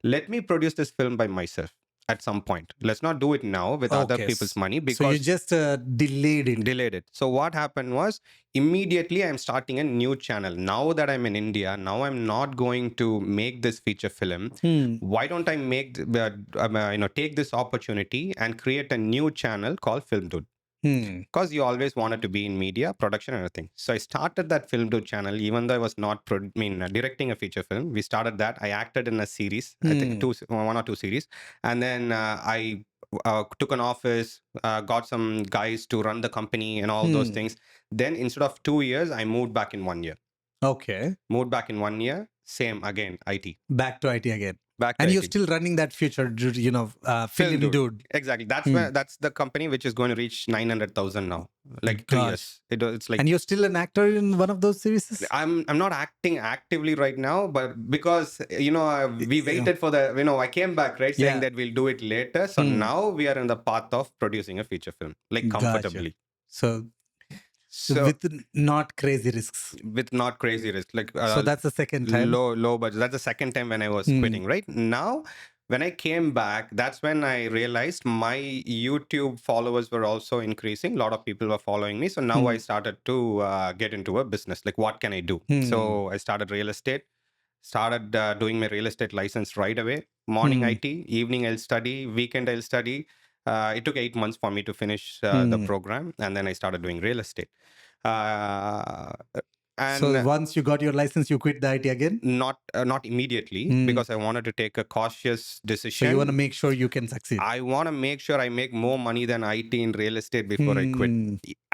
let me produce this film by myself at some point. Let's not do it now with other Okay. people's money So you because just delayed it. delayed it. So what happened was immediately I'm starting a new channel. Now that I'm in India, now I'm not going to make this feature film. Why don't I take this opportunity and create a new channel called Film Dude? Because you always wanted to be in media, production, and everything. So I started that Film Dude channel, even though I was not directing a feature film. We started that. I acted in a series, I think 1 or 2 series. And then I took an office, got some guys to run the company and all those things. Then instead of 2 years, I moved back in 1 year. Okay. Moved back in 1 year. Same again, IT. Back to IT again. Back to And IT. you're still running that future, Film Dude. Exactly. That's the company which is going to reach 900,000 now. Like 3 Gosh. years. It's like And you're still an actor in one of those series? I'm not acting actively right now, but because we waited for the I came back right saying that we'll do it later. So now we are in the path of producing a feature film like comfortably. So So with not crazy risks. with not crazy risk, like So that's the second time. low budget. That's the second time when I was quitting. Right now, when I came back, that's when I realized my YouTube followers were also increasing. A lot of people were following me. So now I started to get into a business. Like, what can I do? So I started real estate, started doing my real estate license right away. Morning IT, evening I'll study, weekend I'll study. It took 8 months for me to finish the program. And then I started doing real estate. And So once you got your license, you quit the IT again? not immediately because I wanted to take a cautious decision. So you want to make sure you can succeed. I want to make sure I make more money than IT in real estate before I quit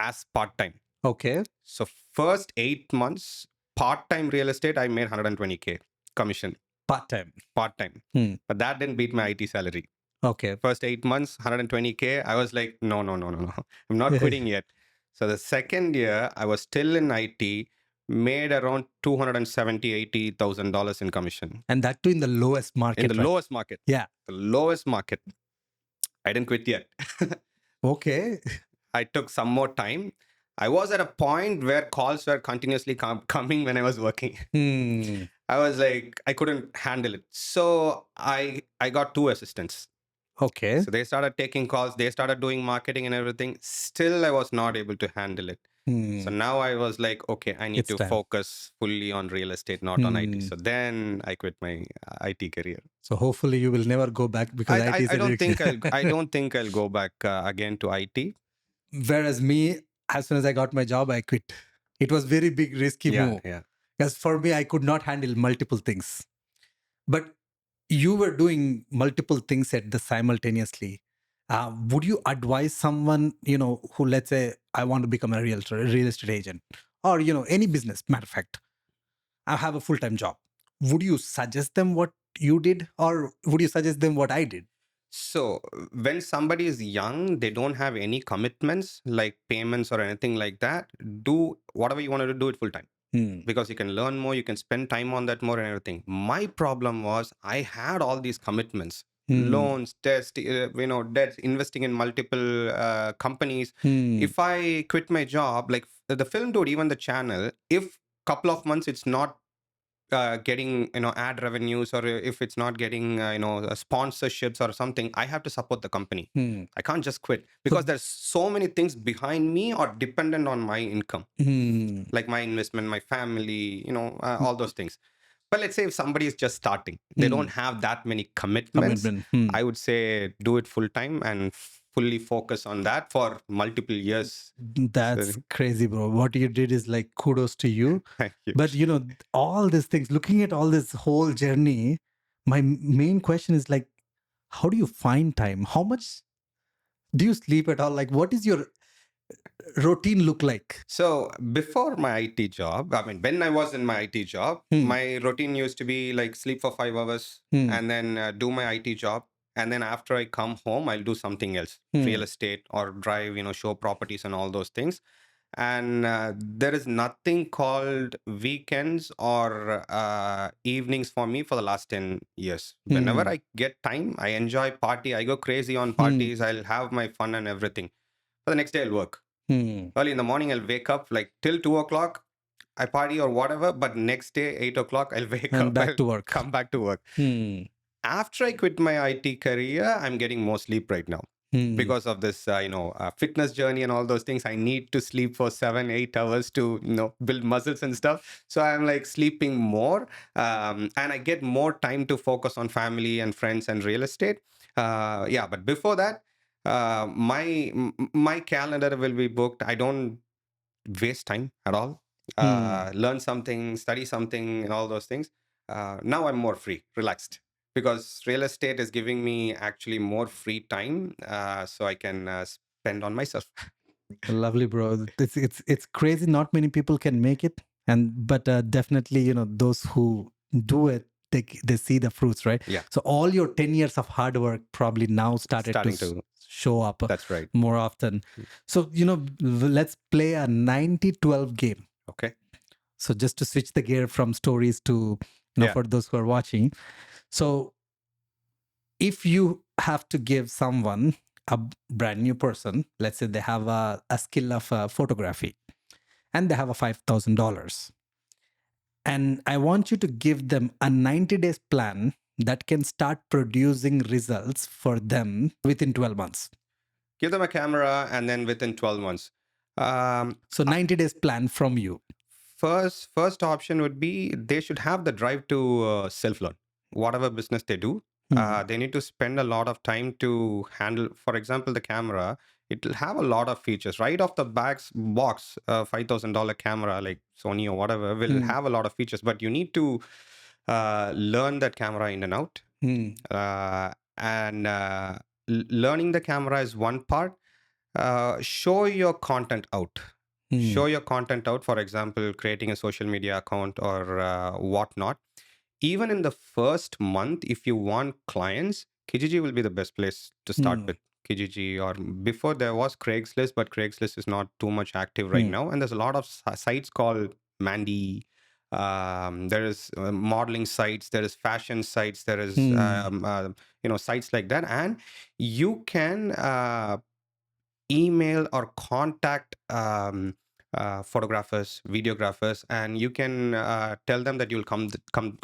as part-time. Okay. So first 8 months, part-time real estate, I made 120K commission. Part-time. Part-time. But that didn't beat my IT salary. Okay. First 8 months, 120K. I was like, no. I'm not quitting yet. So the second year, I was still in IT, made around $270,000-$80,000 in commission. And that too in the lowest market. In the lowest market. Yeah. The lowest market. I didn't quit yet. Okay. I took some more time. I was at a point where calls were continuously coming when I was working. I was like, I couldn't handle it. So I got 2 assistants. Okay. So they started taking calls. They started doing marketing and everything. Still, I was not able to handle it. So now I was like, okay, I need to focus fully on real estate, not on IT. So then I quit my IT career. So hopefully you will never go back because IT is I don't think I'll go back again to IT. Whereas me, as soon as I got my job, I quit. It was very big, risky move. Yeah. Because for me, I could not handle multiple things. But you were doing multiple things at the simultaneously. Would you advise someone, who, let's say, I want to become a realtor, a real estate agent, or, any business, matter of fact, I have a full-time job. Would you suggest them what you did, or would you suggest them what I did? So when somebody is young, they don't have any commitments like payments or anything like that. Do whatever you want to do it full time. Because you can learn more, you can spend time on that more and everything. My problem was I had all these commitments, loans, debts, debts, investing in multiple companies. If I quit my job, like the Film Dude, even the channel, if couple of months it's not getting ad revenues, or if it's not getting sponsorships or something, I have to support the company. I can't just quit because there's so many things behind me or dependent on my income, like my investment, my family, all those things. But let's say if somebody is just starting, they don't have that many commitments. I would say do it full time and fully focus on that for multiple years. That's So, crazy, bro. What you did is like kudos to you. thank you. But all these things, looking at all this whole journey, my main question is like, how do you find time? How much do you sleep at all? Like, what is your routine look like? So before my IT job, I mean, when I was in my IT job, my routine used to be like sleep for 5 hours and then do my IT job. And then after I come home, I'll do something else, real estate or drive, show properties and all those things. And there is nothing called weekends or evenings for me for the last 10 years. Whenever I get time, I enjoy party. I go crazy on parties. I'll have my fun and everything. But the next day I'll work. Early in the morning, I'll wake up like till 2 o'clock. I party or whatever, but next day, 8 o'clock, I'll wake And up, back I'll to work. come back to work. After I quit my IT career, I'm getting more sleep right now because of this, fitness journey and all those things. I need to sleep for 7, 8 hours to, build muscles and stuff. So I'm like sleeping more, and I get more time to focus on family and friends and real estate. But before that, my calendar will be booked. I don't waste time at all. Learn something, study something, and all those things. Now I'm more free, relaxed, because real estate is giving me actually more free time, so I can spend on myself. Lovely, bro. It's crazy. Not many people can make it, but definitely, those who do it, they see the fruits, right? Yeah. So all your 10 years of hard work probably now started Starting to to. show up That's right. more often. So let's play a 90-12 game. Okay. So just to switch the gear from stories to for those who are watching. So if you have to give someone a brand new person, let's say they have a skill of photography and they have a $5,000, and I want you to give them a 90 days plan that can start producing results for them within 12 months. Give them a camera and then within 12 months. So 90 days plan from you. First option would be they should have the drive to self-learn. Whatever business they do, they need to spend a lot of time to handle. For example, the camera, it will have a lot of features. Right off the box, $5,000 camera like Sony or whatever will have a lot of features, but you need to learn that camera in and out. Learning the camera is one part. Show your content out. Show your content out, for example, creating a social media account or whatnot. Even in the first month, if you want clients, Kijiji will be the best place to start with. Kijiji, or before there was Craigslist, but Craigslist is not too much active right now. And there's a lot of sites called Mandy. There is modeling sites, there is fashion sites, there is sites like that, and you can email or contact photographers, videographers, and you can tell them that you'll come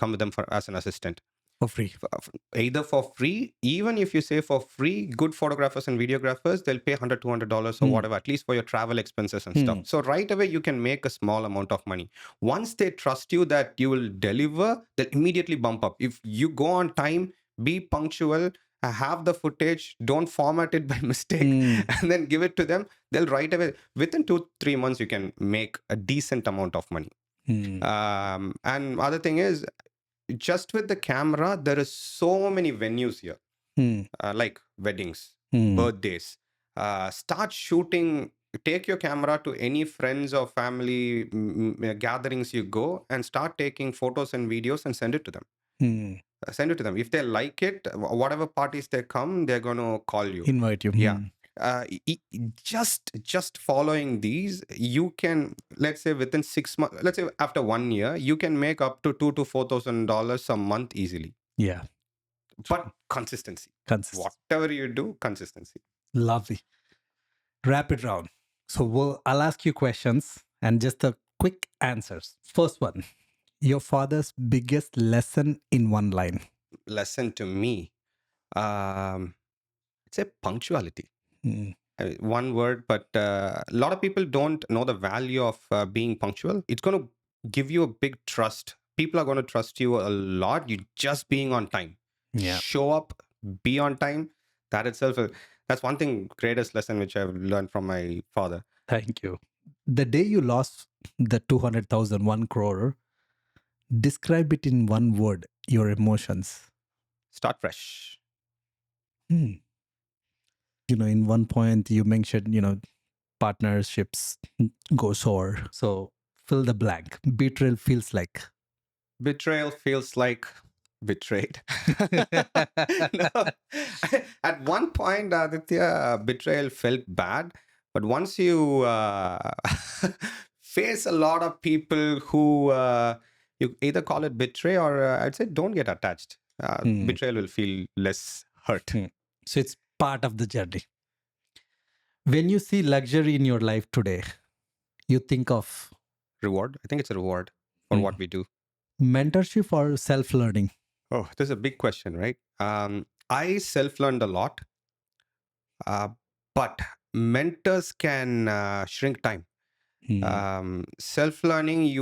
with them as an assistant for free. Either for free, even if you say for free, good photographers and videographers, they'll pay $100, $200 or whatever, at least for your travel expenses and stuff. So right away, you can make a small amount of money. Once they trust you that you will deliver, they'll immediately bump up. If you go on time, be punctual, have the footage, don't format it by mistake, and then give it to them, they'll right away, within 2-3 months, you can make a decent amount of money. And other thing is, just with the camera, there is so many venues here, like weddings, birthdays. Start shooting. Take your camera to any friends or family gatherings you go, and start taking photos and videos and send it to them. Send it to them. If they like it, whatever parties they come, they're going to call you. Invite you. Yeah. Just following these, you can, let's say within 6 months, let's say after 1 year, you can make up to $2,000 to $4,000 a month easily. Yeah. But consistency. Whatever you do, consistency. Lovely. Rapid round. So I'll ask you questions and just the quick answers. First one, your father's biggest lesson in one line. Lesson to me, I'd say punctuality. One word, but a lot of people don't know the value of being punctual. It's going to give you a big trust. People are going to trust you a lot. You just being on time. Yeah. Show up, be on time. That itself, That's one thing, greatest lesson which I've learned from my father. Thank you. The day you lost the 200,000, 1 crore, describe it in one word, your emotions. Start fresh. Hmm. In one point you mentioned, partnerships go sour. So fill the blank. Betrayal feels like. Betrayal feels like betrayed. No. At one point, Aditya, betrayal felt bad, but once you face a lot of people who you either call it betray or I'd say don't get attached. Hmm. Betrayal will feel less hurt. Hmm. So it's part of the journey. When you see luxury in your life today, you think of Reward. I think it's a reward for what we do. mentorship or self-learning. Oh, this is a big question, right? I self-learned a lot, but mentors can shrink time. Self-learning,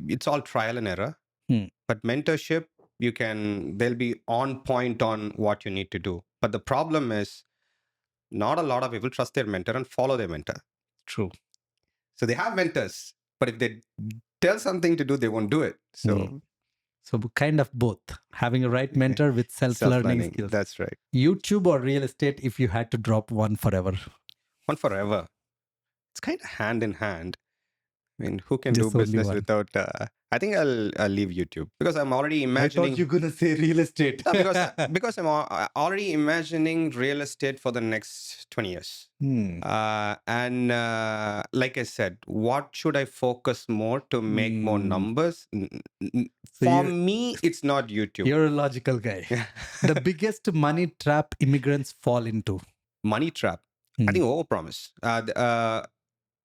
it's all trial and error. But mentorship, they'll be on point on what you need to do. But the problem is, not a lot of people trust their mentor and follow their mentor. True. So they have mentors, but if they tell something to do, they won't do it. So kind of both. Having a right mentor with self-learning skills. That's right. YouTube or real estate if you had to drop one forever. One forever. It's kind of hand in hand. I mean, who can Just do only business one. without? I think I'll leave YouTube because I'm already I imagining. thought you're gonna say real estate. because I'm already imagining real estate for the next 20 years. And like I said, what should I focus more to make more numbers? For me, it's not YouTube. You're a logical guy. The biggest money trap immigrants fall into. Money trap. I think overpromise.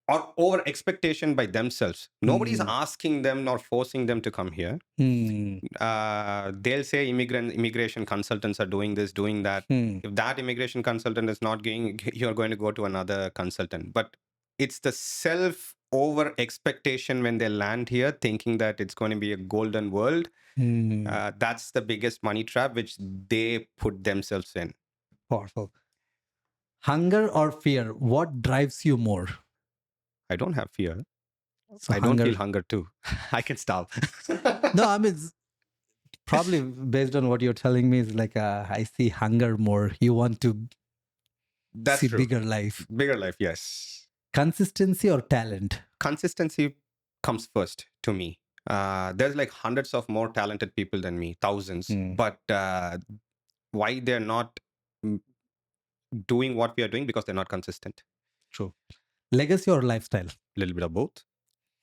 Or over expectation by themselves. Nobody's asking them nor forcing them to come here. They'll say immigration consultants are doing this, doing that. If that immigration consultant is not going, you're going to go to another consultant. But it's the over expectation when they land here, thinking that it's going to be a golden world. That's the biggest money trap which they put themselves in. Powerful. Hunger or fear, what drives you more? I don't have fear. So I don't feel hunger too. I can starve. No, I mean, probably based on what you're telling me is like I see hunger more. You want to see true. bigger life. Bigger life, yes. Consistency or talent? Consistency comes first to me. There's like hundreds of more talented people than me, thousands. But why they're not doing what we are doing? Because they're not consistent. True. Legacy or lifestyle? A little bit of both.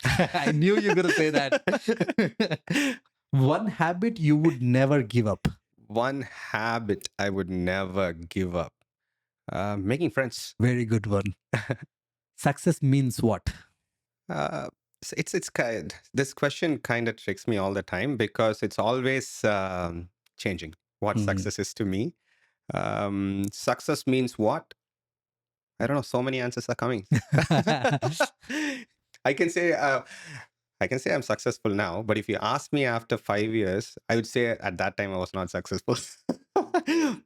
I knew you were going to say that. One habit you would never give up. One habit I would never give up. Making friends. Very good one. Success means what? It's kind. This question kind of tricks me all the time because it's always changing. What success is to me. Success means what? I don't know. So many answers are coming. I can say I'm successful now, but if you ask me after 5 years, I would say at that time I was not successful.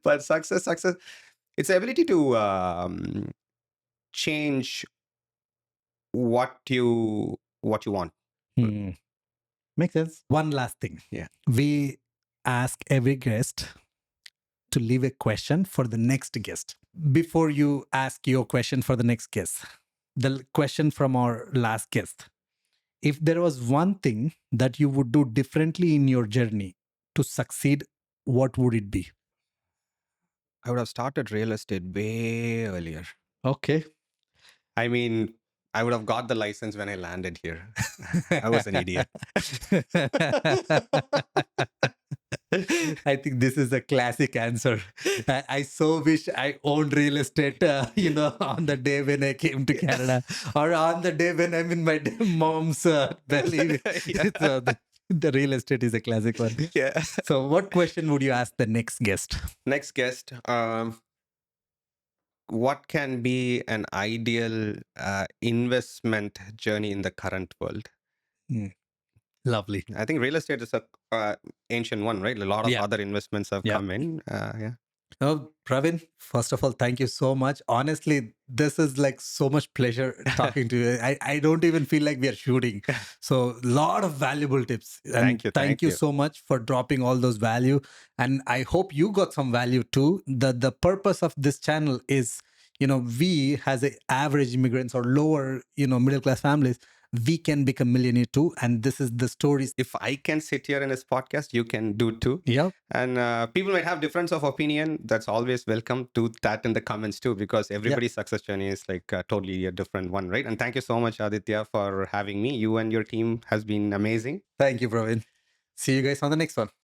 But success, it's the ability to change what you want. Makes sense. One last thing. Yeah. We ask every guest to leave a question for the next guest. Before you ask your question for the next guest, the question from our last guest. If there was one thing that you would do differently in your journey to succeed, what would it be? I would have started real estate way earlier. Okay. I mean, I would have got the license when I landed here. I was an idiot. I think this is a classic answer. I so wish I owned real estate, on the day when I came to Canada or on the day when I'm in my mom's belly. So the real estate is a classic one. Yeah. So what question would you ask the next guest? Next guest, what can be an ideal investment journey in the current world? Lovely. I think real estate is a ancient one, right? A lot of other investments have come in. Yeah. Oh, Praveen, first of all, thank you so much. Honestly, this is like so much pleasure talking to you. I don't even feel like we are shooting. So, lot of valuable tips. And Thank you. thank Thank you you. so much for dropping all those value. And I hope you got some value too. The purpose of this channel is, we as a average immigrants or lower, middle class families, we can become millionaire too. And this is the stories. If I can sit here in this podcast, you can do too. Yep. And people might have difference of opinion. That's always welcome to that in the comments too, because everybody's success journey is like totally a different one, right? And thank you so much, Aditya, for having me. You and your team has been amazing. Thank you, Praveen. See you guys on the next one.